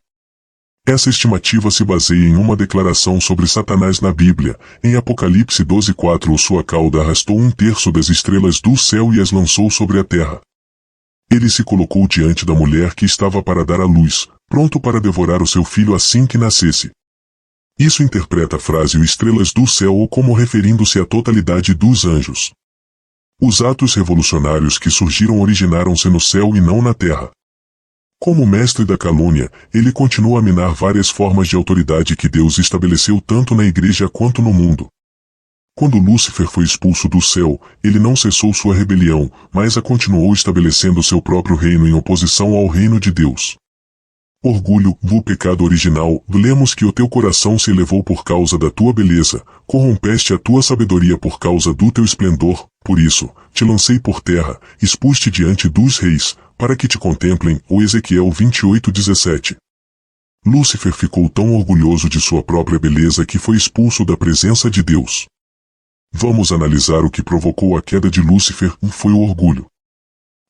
Essa estimativa se baseia em uma declaração sobre Satanás na Bíblia. Em Apocalipse 12:4, sua cauda arrastou 1/3 das estrelas do céu e as lançou sobre a terra. Ele se colocou diante da mulher que estava para dar à luz, pronto para devorar o seu filho assim que nascesse. Isso interpreta a frase "o estrelas do céu" como referindo-se à totalidade dos anjos. Os atos revolucionários que surgiram originaram-se no céu e não na terra. Como mestre da calúnia, ele continua a minar várias formas de autoridade que Deus estabeleceu tanto na igreja quanto no mundo. Quando Lúcifer foi expulso do céu, ele não cessou sua rebelião, mas a continuou estabelecendo seu próprio reino em oposição ao reino de Deus. Orgulho, do pecado original, lemos que o teu coração se elevou por causa da tua beleza, corrompeste a tua sabedoria por causa do teu esplendor, por isso, te lancei por terra, expus-te diante dos reis, para que te contemplem, o Ezequiel 28:17. Lúcifer ficou tão orgulhoso de sua própria beleza que foi expulso da presença de Deus. Vamos analisar o que provocou a queda de Lúcifer, foi o orgulho.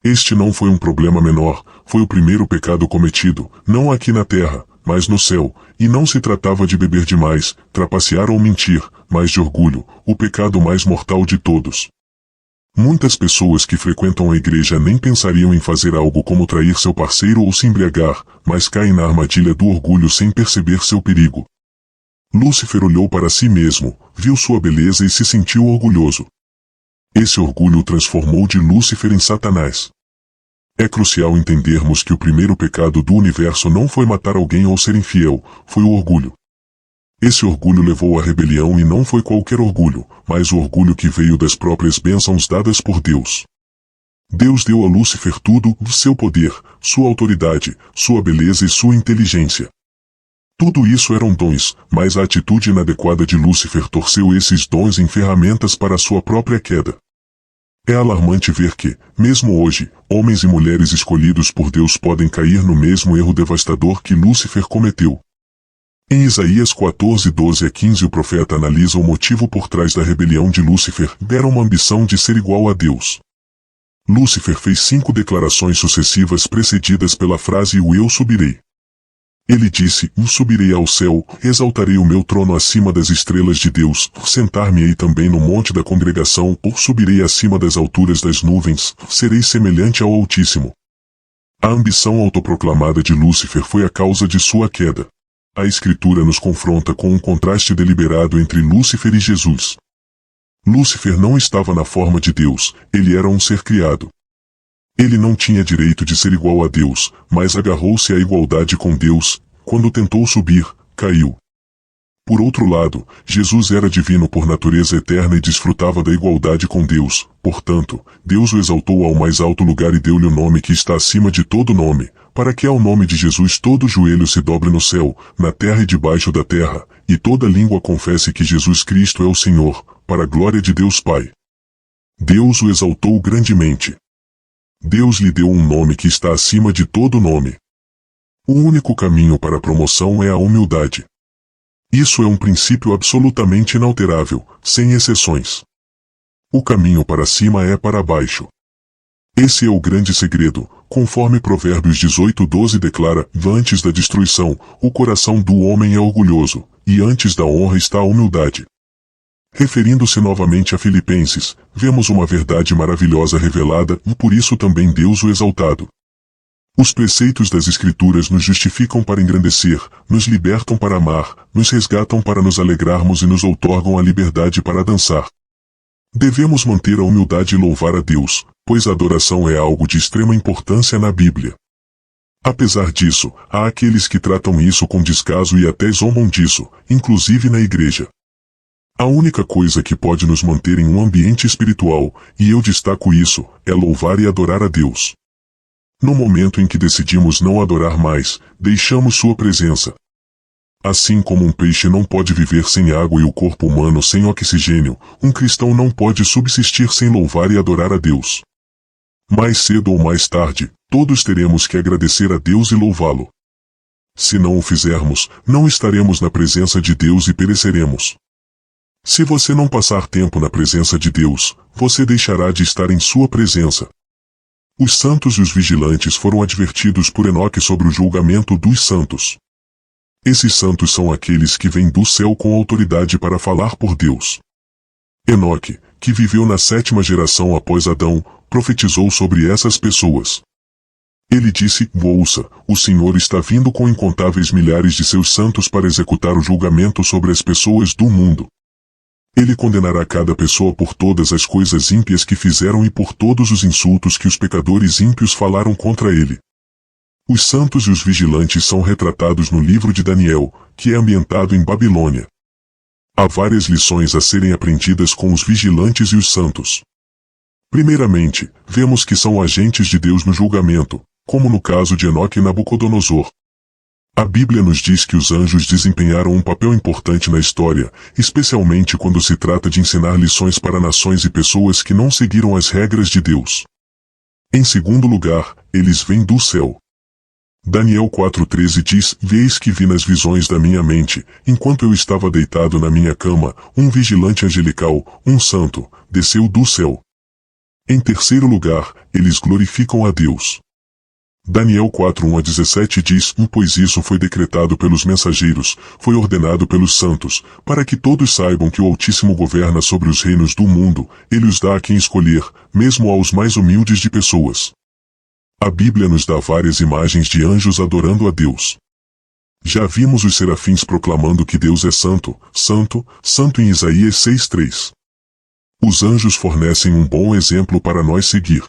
Este não foi um problema menor, foi o primeiro pecado cometido, não aqui na terra, mas no céu, e não se tratava de beber demais, trapacear ou mentir, mas de orgulho, o pecado mais mortal de todos. Muitas pessoas que frequentam a igreja nem pensariam em fazer algo como trair seu parceiro ou se embriagar, mas caem na armadilha do orgulho sem perceber seu perigo. Lúcifer olhou para si mesmo, viu sua beleza e se sentiu orgulhoso. Esse orgulho o transformou de Lúcifer em Satanás. É crucial entendermos que o primeiro pecado do universo não foi matar alguém ou ser infiel, foi o orgulho. Esse orgulho levou à rebelião e não foi qualquer orgulho, mas o orgulho que veio das próprias bênçãos dadas por Deus. Deus deu a Lúcifer tudo, seu poder, sua autoridade, sua beleza e sua inteligência. Tudo isso eram dons, mas a atitude inadequada de Lúcifer torceu esses dons em ferramentas para sua própria queda. É alarmante ver que, mesmo hoje, homens e mulheres escolhidos por Deus podem cair no mesmo erro devastador que Lúcifer cometeu. Em Isaías 14:12-15 o profeta analisa o motivo por trás da rebelião de Lúcifer, era uma ambição de ser igual a Deus. Lúcifer fez 5 declarações sucessivas precedidas pela frase "o eu subirei". Ele disse, subirei ao céu, exaltarei o meu trono acima das estrelas de Deus, sentar-me-ei também no monte da congregação, ou subirei acima das alturas das nuvens, serei semelhante ao Altíssimo. A ambição autoproclamada de Lúcifer foi a causa de sua queda. A Escritura nos confronta com um contraste deliberado entre Lúcifer e Jesus. Lúcifer não estava na forma de Deus, ele era um ser criado. Ele não tinha direito de ser igual a Deus, mas agarrou-se à igualdade com Deus. Quando tentou subir, caiu. Por outro lado, Jesus era divino por natureza eterna e desfrutava da igualdade com Deus. Portanto, Deus o exaltou ao mais alto lugar e deu-lhe o nome que está acima de todo nome, para que ao nome de Jesus todo joelho se dobre no céu, na terra e debaixo da terra, e toda língua confesse que Jesus Cristo é o Senhor, para a glória de Deus Pai. Deus o exaltou grandemente. Deus lhe deu um nome que está acima de todo nome. O único caminho para a promoção é a humildade. Isso é um princípio absolutamente inalterável, sem exceções. O caminho para cima é para baixo. Esse é o grande segredo, conforme Provérbios 18:12 declara, antes da destruição, o coração do homem é orgulhoso, e antes da honra está a humildade. Referindo-se novamente a Filipenses, vemos uma verdade maravilhosa revelada, e por isso também Deus o exaltado. Os preceitos das Escrituras nos justificam para engrandecer, nos libertam para amar, nos resgatam para nos alegrarmos e nos outorgam a liberdade para dançar. Devemos manter a humildade e louvar a Deus, pois a adoração é algo de extrema importância na Bíblia. Apesar disso, há aqueles que tratam isso com descaso e até zombam disso, inclusive na igreja. A única coisa que pode nos manter em um ambiente espiritual, e eu destaco isso, é louvar e adorar a Deus. No momento em que decidimos não adorar mais, deixamos sua presença. Assim como um peixe não pode viver sem água e o corpo humano sem oxigênio, um cristão não pode subsistir sem louvar e adorar a Deus. Mais cedo ou mais tarde, todos teremos que agradecer a Deus e louvá-lo. Se não o fizermos, não estaremos na presença de Deus e pereceremos. Se você não passar tempo na presença de Deus, você deixará de estar em sua presença. Os santos e os vigilantes foram advertidos por Enoque sobre o julgamento dos santos. Esses santos são aqueles que vêm do céu com autoridade para falar por Deus. Enoque, que viveu na 7ª geração após Adão, profetizou sobre essas pessoas. Ele disse: ouça, o Senhor está vindo com incontáveis milhares de seus santos para executar o julgamento sobre as pessoas do mundo. Ele condenará cada pessoa por todas as coisas ímpias que fizeram e por todos os insultos que os pecadores ímpios falaram contra ele. Os santos e os vigilantes são retratados no livro de Daniel, que é ambientado em Babilônia. Há várias lições a serem aprendidas com os vigilantes e os santos. Primeiramente, vemos que são agentes de Deus no julgamento, como no caso de Enoque e Nabucodonosor. A Bíblia nos diz que os anjos desempenharam um papel importante na história, especialmente quando se trata de ensinar lições para nações e pessoas que não seguiram as regras de Deus. Em segundo lugar, eles vêm do céu. Daniel 4,13 diz: Eis que vi nas visões da minha mente, enquanto eu estava deitado na minha cama, um vigilante angelical, um santo, desceu do céu. Em terceiro lugar, eles glorificam a Deus. Daniel 4:1-17 diz: Pois isso foi decretado pelos mensageiros, foi ordenado pelos santos, para que todos saibam que o Altíssimo governa sobre os reinos do mundo, ele os dá a quem escolher, mesmo aos mais humildes de pessoas. A Bíblia nos dá várias imagens de anjos adorando a Deus. Já vimos os serafins proclamando que Deus é santo, santo, santo em Isaías 6:3. Os anjos fornecem um bom exemplo para nós seguir.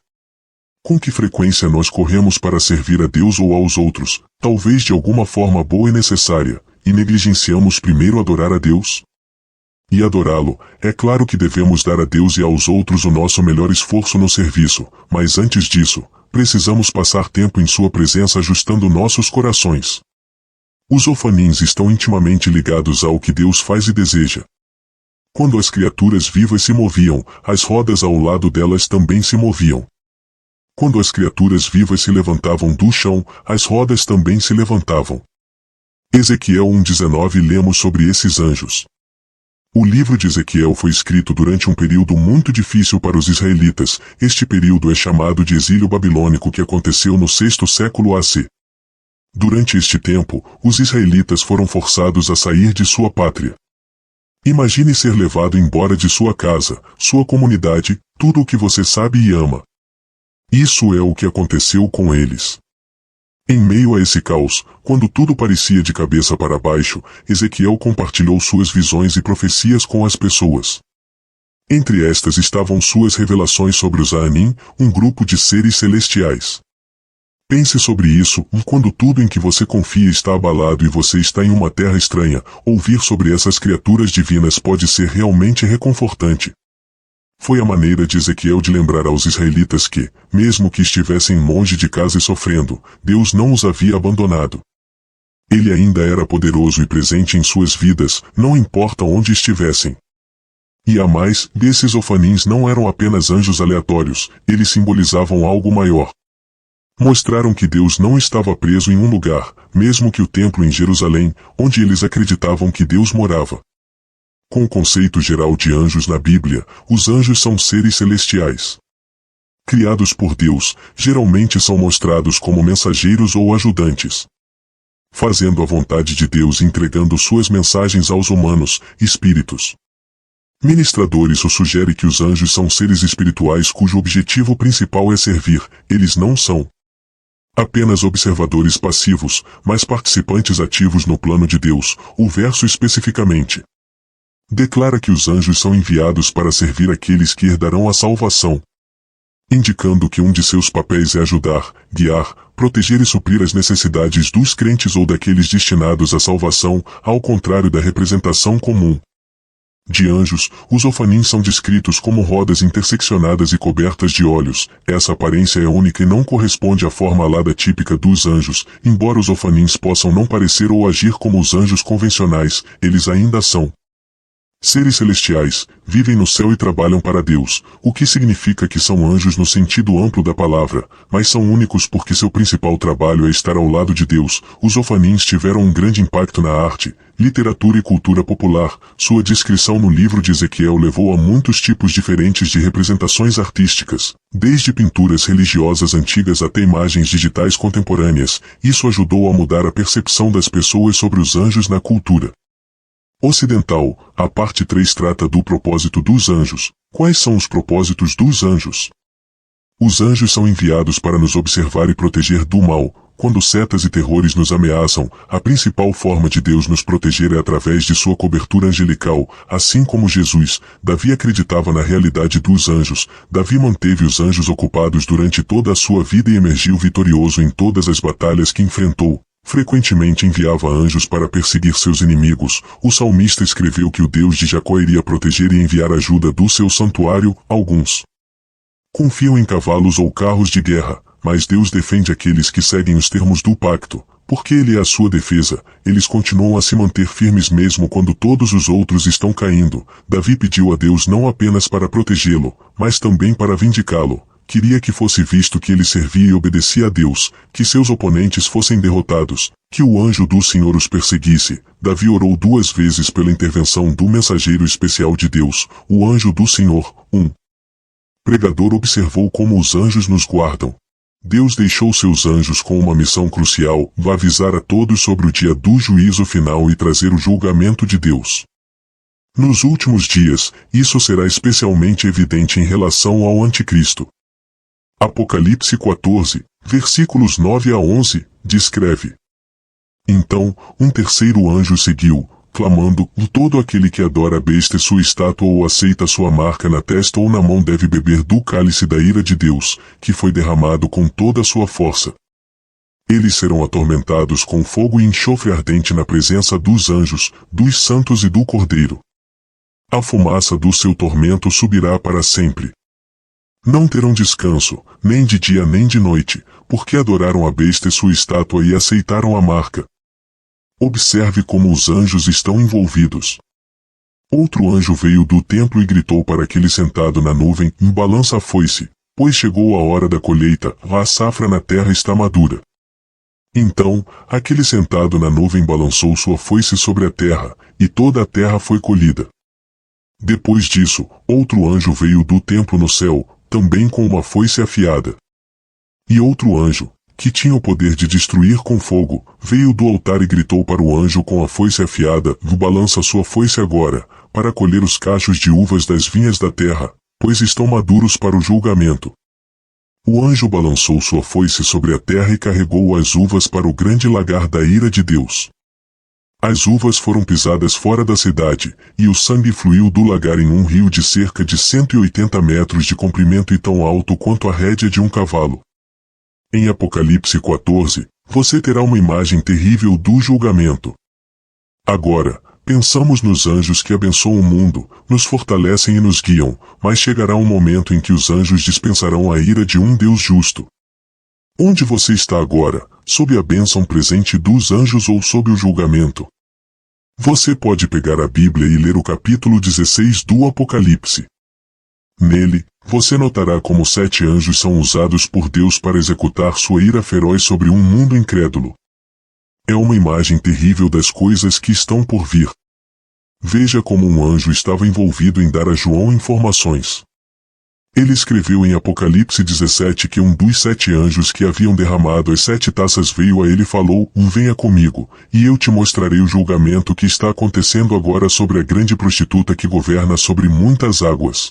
Com que frequência nós corremos para servir a Deus ou aos outros, talvez de alguma forma boa e necessária, e negligenciamos primeiro adorar a Deus? E adorá-lo, é claro que devemos dar a Deus e aos outros o nosso melhor esforço no serviço, mas antes disso, precisamos passar tempo em sua presença ajustando nossos corações. Os ofanins estão intimamente ligados ao que Deus faz e deseja. Quando as criaturas vivas se moviam, as rodas ao lado delas também se moviam. Quando as criaturas vivas se levantavam do chão, as rodas também se levantavam. Ezequiel 1:19 lemos sobre esses anjos. O livro de Ezequiel foi escrito durante um período muito difícil para os israelitas. Este período é chamado de exílio babilônico, que aconteceu no 6º século AC. Durante este tempo, os israelitas foram forçados a sair de sua pátria. Imagine ser levado embora de sua casa, sua comunidade, tudo o que você sabe e ama. Isso é o que aconteceu com eles. Em meio a esse caos, quando tudo parecia de cabeça para baixo, Ezequiel compartilhou suas visões e profecias com as pessoas. Entre estas estavam suas revelações sobre os Aanim, um grupo de seres celestiais. Pense sobre isso, quando tudo em que você confia está abalado e você está em uma terra estranha, ouvir sobre essas criaturas divinas pode ser realmente reconfortante. Foi a maneira de Ezequiel de lembrar aos israelitas que, mesmo que estivessem longe de casa e sofrendo, Deus não os havia abandonado. Ele ainda era poderoso e presente em suas vidas, não importa onde estivessem. E a mais, esses ofanins não eram apenas anjos aleatórios, eles simbolizavam algo maior. Mostraram que Deus não estava preso em um lugar, mesmo que o templo em Jerusalém, onde eles acreditavam que Deus morava. Com o conceito geral de anjos na Bíblia, os anjos são seres celestiais. Criados por Deus, geralmente são mostrados como mensageiros ou ajudantes. Fazendo a vontade de Deus e entregando suas mensagens aos humanos, espíritos. Ministradores ou sugere que os anjos são seres espirituais cujo objetivo principal é servir, eles não são apenas observadores passivos, mas participantes ativos no plano de Deus. O verso especificamente declara que os anjos são enviados para servir aqueles que herdarão a salvação. indicando que um de seus papéis é ajudar, guiar, proteger e suprir as necessidades dos crentes ou daqueles destinados à salvação, ao contrário da representação comum de anjos. Os ofanins são descritos como rodas interseccionadas e cobertas de olhos. Essa aparência é única e não corresponde à forma alada típica dos anjos. Embora os ofanins possam não parecer ou agir como os anjos convencionais, eles ainda são seres celestiais, vivem no céu e trabalham para Deus, o que significa que são anjos no sentido amplo da palavra, mas são únicos porque seu principal trabalho é estar ao lado de Deus. Os ofanins tiveram um grande impacto na arte, literatura e cultura popular. Sua descrição no livro de Ezequiel levou a muitos tipos diferentes de representações artísticas, desde pinturas religiosas antigas até imagens digitais contemporâneas. Isso ajudou a mudar a percepção das pessoas sobre os anjos na cultura ocidental. A parte 3 trata do propósito dos anjos. Quais são os propósitos dos anjos? Os anjos são enviados para nos observar e proteger do mal. Quando setas e terrores nos ameaçam, a principal forma de Deus nos proteger é através de sua cobertura angelical. Assim como Jesus, Davi acreditava na realidade dos anjos. Davi manteve os anjos ocupados durante toda a sua vida e emergiu vitorioso em todas as batalhas que enfrentou. Frequentemente enviava anjos para perseguir seus inimigos. O salmista escreveu que o Deus de Jacó iria proteger e enviar ajuda do seu santuário. Alguns confiam em cavalos ou carros de guerra, mas Deus defende aqueles que seguem os termos do pacto. Porque Ele é a sua defesa, eles continuam a se manter firmes mesmo quando todos os outros estão caindo. Davi pediu a Deus não apenas para protegê-lo, mas também para vindicá-lo. Queria que fosse visto que ele servia e obedecia a Deus, que seus oponentes fossem derrotados, que o anjo do Senhor os perseguisse. Davi orou 2 vezes pela intervenção do mensageiro especial de Deus, o anjo do Senhor. Pregador observou como os anjos nos guardam. Deus deixou seus anjos com uma missão crucial: avisar a todos sobre o dia do juízo final e trazer o julgamento de Deus. Nos últimos dias, isso será especialmente evidente em relação ao Anticristo. Apocalipse 14, versículos 9 a 11, descreve: Então, um terceiro anjo seguiu, clamando: todo aquele que adora a besta e sua estátua ou aceita sua marca na testa ou na mão deve beber do cálice da ira de Deus, que foi derramado com toda a sua força. Eles serão atormentados com fogo e enxofre ardente na presença dos anjos, dos santos e do Cordeiro. A fumaça do seu tormento subirá para sempre. Não terão descanso, nem de dia nem de noite, porque adoraram a besta e sua estátua e aceitaram a marca. Observe como os anjos estão envolvidos. Outro anjo veio do templo e gritou para aquele sentado na nuvem: balança a foice, pois chegou a hora da colheita, a safra na terra está madura. Então, aquele sentado na nuvem balançou sua foice sobre a terra, e toda a terra foi colhida. Depois disso, outro anjo veio do templo no céu, também com uma foice afiada. E outro anjo, que tinha o poder de destruir com fogo, veio do altar e gritou para o anjo com a foice afiada: balança sua foice agora, para colher os cachos de uvas das vinhas da terra, pois estão maduros para o julgamento. O anjo balançou sua foice sobre a terra e carregou as uvas para o grande lagar da ira de Deus. As uvas foram pisadas fora da cidade, e o sangue fluiu do lagar em um rio de cerca de 180 metros de comprimento e tão alto quanto a rédea de um cavalo. Em Apocalipse 14, você terá uma imagem terrível do julgamento. Agora, pensamos nos anjos que abençoam o mundo, nos fortalecem e nos guiam, mas chegará um momento em que os anjos dispensarão a ira de um Deus justo. Onde você está agora, sob a bênção presente dos anjos ou sob o julgamento? Você pode pegar a Bíblia e ler o capítulo 16 do Apocalipse. Nele, você notará como 7 anjos são usados por Deus para executar sua ira feroz sobre um mundo incrédulo. É uma imagem terrível das coisas que estão por vir. Veja como um anjo estava envolvido em dar a João informações. Ele escreveu em Apocalipse 17 que um dos 7 anjos que haviam derramado as 7 taças veio a ele e falou: venha comigo, e eu te mostrarei o julgamento que está acontecendo agora sobre a grande prostituta que governa sobre muitas águas.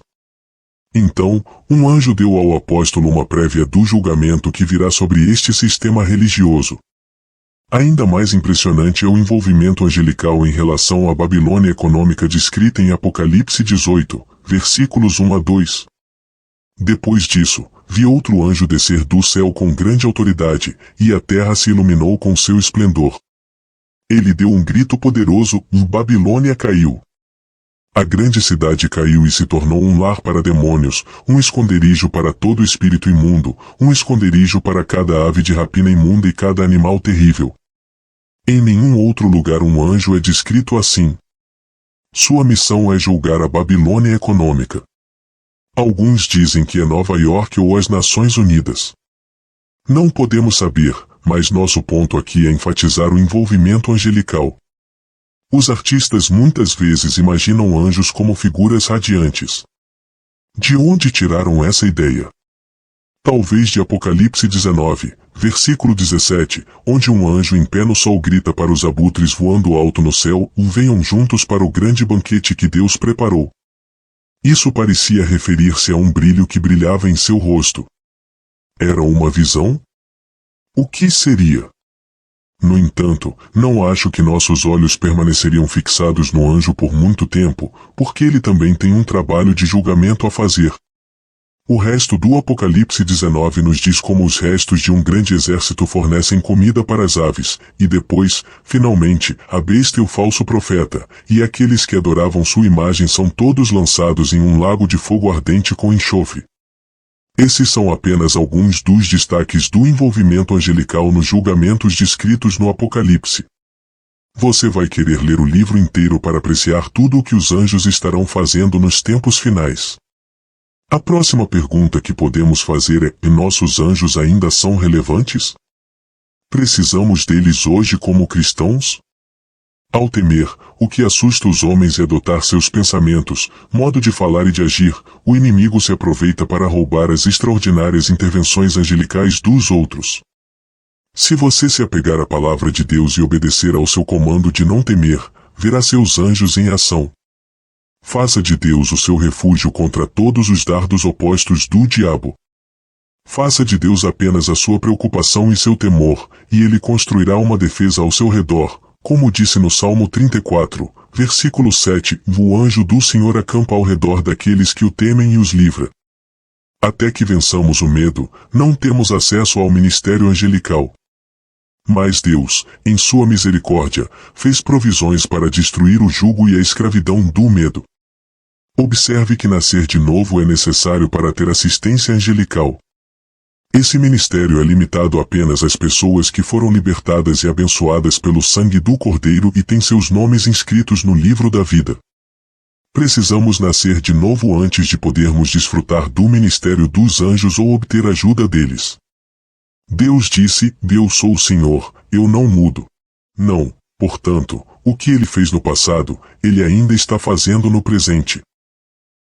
Então, um anjo deu ao apóstolo uma prévia do julgamento que virá sobre este sistema religioso. Ainda mais impressionante é o envolvimento angelical em relação à Babilônia econômica descrita em Apocalipse 18, versículos 1 a 2. Depois disso, vi outro anjo descer do céu com grande autoridade, e a terra se iluminou com seu esplendor. Ele deu um grito poderoso, e Babilônia caiu. A grande cidade caiu e se tornou um lar para demônios, um esconderijo para todo espírito imundo, um esconderijo para cada ave de rapina imunda e cada animal terrível. Em nenhum outro lugar um anjo é descrito assim. Sua missão é julgar a Babilônia econômica. Alguns dizem que é Nova York ou as Nações Unidas. Não podemos saber, mas nosso ponto aqui é enfatizar o envolvimento angelical. Os artistas muitas vezes imaginam anjos como figuras radiantes. De onde tiraram essa ideia? Talvez de Apocalipse 19, versículo 17, onde um anjo em pé no sol grita para os abutres voando alto no céu: venham juntos para o grande banquete que Deus preparou. Isso parecia referir-se a um brilho que brilhava em seu rosto. Era uma visão? O que seria? No entanto, não acho que nossos olhos permaneceriam fixados no anjo por muito tempo, porque ele também tem um trabalho de julgamento a fazer. O resto do Apocalipse 19 nos diz como os restos de um grande exército fornecem comida para as aves, e depois, finalmente, a besta e o falso profeta, e aqueles que adoravam sua imagem são todos lançados em um lago de fogo ardente com enxofre. Esses são apenas alguns dos destaques do envolvimento angelical nos julgamentos descritos no Apocalipse. Você vai querer ler o livro inteiro para apreciar tudo o que os anjos estarão fazendo nos tempos finais. A próxima pergunta que podemos fazer é: nossos anjos ainda são relevantes? Precisamos deles hoje como cristãos? Ao temer, o que assusta os homens é adotar seus pensamentos, modo de falar e de agir, o inimigo se aproveita para roubar as extraordinárias intervenções angelicais dos outros. Se você se apegar à palavra de Deus e obedecer ao seu comando de não temer, verá seus anjos em ação. Faça de Deus o seu refúgio contra todos os dardos opostos do diabo. Faça de Deus apenas a sua preocupação e seu temor, e ele construirá uma defesa ao seu redor. Como disse no Salmo 34, versículo 7, o anjo do Senhor acampa ao redor daqueles que o temem e os livra. Até que vençamos o medo, não temos acesso ao ministério angelical. Mas Deus, em sua misericórdia, fez provisões para destruir o jugo e a escravidão do medo. Observe que nascer de novo é necessário para ter assistência angelical. Esse ministério é limitado apenas às pessoas que foram libertadas e abençoadas pelo sangue do Cordeiro e têm seus nomes inscritos no livro da vida. Precisamos nascer de novo antes de podermos desfrutar do ministério dos anjos ou obter ajuda deles. Deus disse: eu sou o Senhor, eu não mudo. Não, portanto, o que ele fez no passado, ele ainda está fazendo no presente.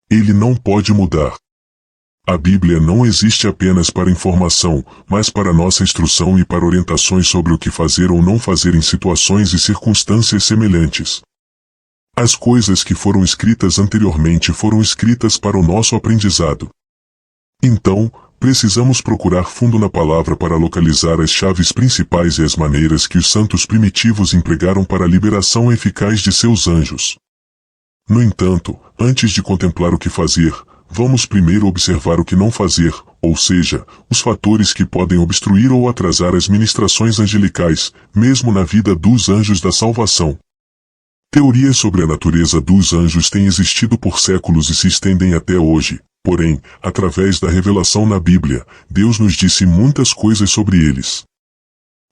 Ele não pode mudar. A Bíblia não existe apenas para informação, mas para nossa instrução e para orientações sobre o que fazer ou não fazer em situações e circunstâncias semelhantes. As coisas que foram escritas anteriormente foram escritas para o nosso aprendizado. Então, precisamos procurar fundo na palavra para localizar as chaves principais e as maneiras que os santos primitivos empregaram para a liberação eficaz de seus anjos. No entanto, antes de contemplar o que fazer, vamos primeiro observar o que não fazer, ou seja, os fatores que podem obstruir ou atrasar as ministrações angelicais, mesmo na vida dos anjos da salvação. Teorias sobre a natureza dos anjos têm existido por séculos e se estendem até hoje, porém, através da revelação na Bíblia, Deus nos disse muitas coisas sobre eles.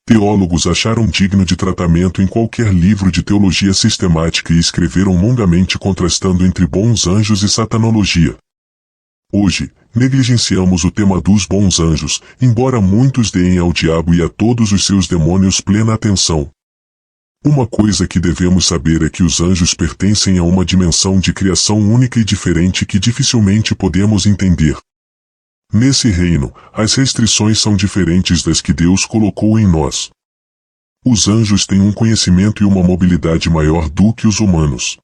Teólogos acharam digno de tratamento em qualquer livro de teologia sistemática e escreveram longamente contrastando entre bons anjos e satanologia. Hoje, negligenciamos o tema dos bons anjos, embora muitos deem ao diabo e a todos os seus demônios plena atenção. Uma coisa que devemos saber é que os anjos pertencem a uma dimensão de criação única e diferente que dificilmente podemos entender. Nesse reino, as restrições são diferentes das que Deus colocou em nós. Os anjos têm um conhecimento e uma mobilidade maior do que os humanos.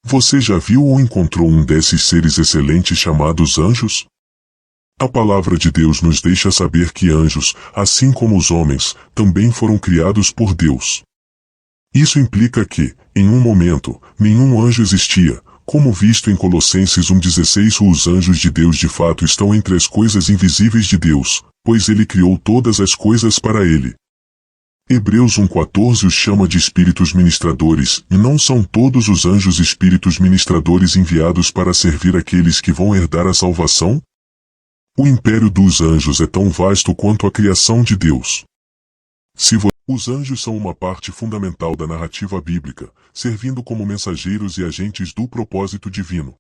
Você já viu ou encontrou um desses seres excelentes chamados anjos? A palavra de Deus nos deixa saber que anjos, assim como os homens, também foram criados por Deus. Isso implica que, em um momento, nenhum anjo existia, Como visto em Colossenses 1,16, os anjos de Deus de fato estão entre as coisas invisíveis de Deus, pois ele criou todas as coisas para ele. Hebreus 1,14 os chama de espíritos ministradores, e não são todos os anjos espíritos ministradores enviados para servir aqueles que vão herdar a salvação? O império dos anjos é tão vasto quanto a criação de Deus. Os anjos são uma parte fundamental da narrativa bíblica, servindo como mensageiros e agentes do propósito divino.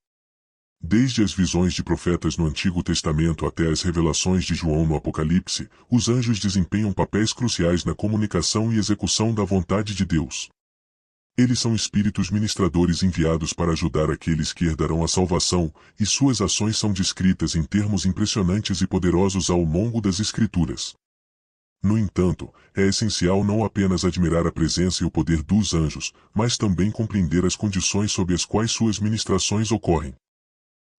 Desde as visões de profetas no Antigo Testamento até as revelações de João no Apocalipse, os anjos desempenham papéis cruciais na comunicação e execução da vontade de Deus. Eles são espíritos ministradores enviados para ajudar aqueles que herdarão a salvação, e suas ações são descritas em termos impressionantes e poderosos ao longo das Escrituras. No entanto, é essencial não apenas admirar a presença e o poder dos anjos, mas também compreender as condições sob as quais suas ministrações ocorrem.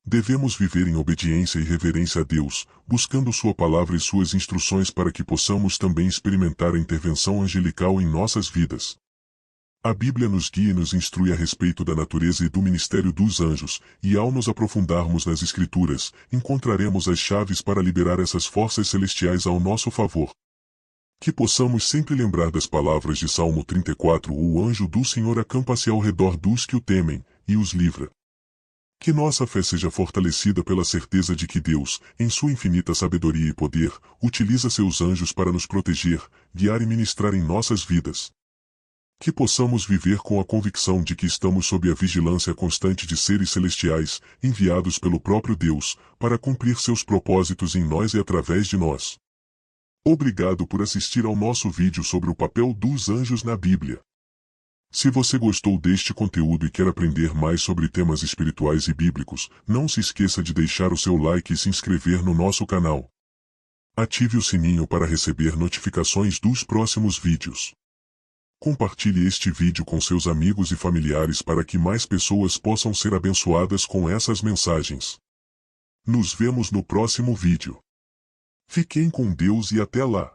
Devemos viver em obediência e reverência a Deus, buscando sua palavra e suas instruções para que possamos também experimentar a intervenção angelical em nossas vidas. A Bíblia nos guia e nos instrui a respeito da natureza e do ministério dos anjos, e ao nos aprofundarmos nas Escrituras, encontraremos as chaves para liberar essas forças celestiais ao nosso favor. Que possamos sempre lembrar das palavras de Salmo 34: o anjo do Senhor acampa-se ao redor dos que o temem, e os livra. Que nossa fé seja fortalecida pela certeza de que Deus, em sua infinita sabedoria e poder, utiliza seus anjos para nos proteger, guiar e ministrar em nossas vidas. Que possamos viver com a convicção de que estamos sob a vigilância constante de seres celestiais, enviados pelo próprio Deus, para cumprir seus propósitos em nós e através de nós. Obrigado por assistir ao nosso vídeo sobre o papel dos anjos na Bíblia. Se você gostou deste conteúdo e quer aprender mais sobre temas espirituais e bíblicos, não se esqueça de deixar o seu like e se inscrever no nosso canal. Ative o sininho para receber notificações dos próximos vídeos. Compartilhe este vídeo com seus amigos e familiares para que mais pessoas possam ser abençoadas com essas mensagens. Nos vemos no próximo vídeo. Fiquem com Deus e até lá!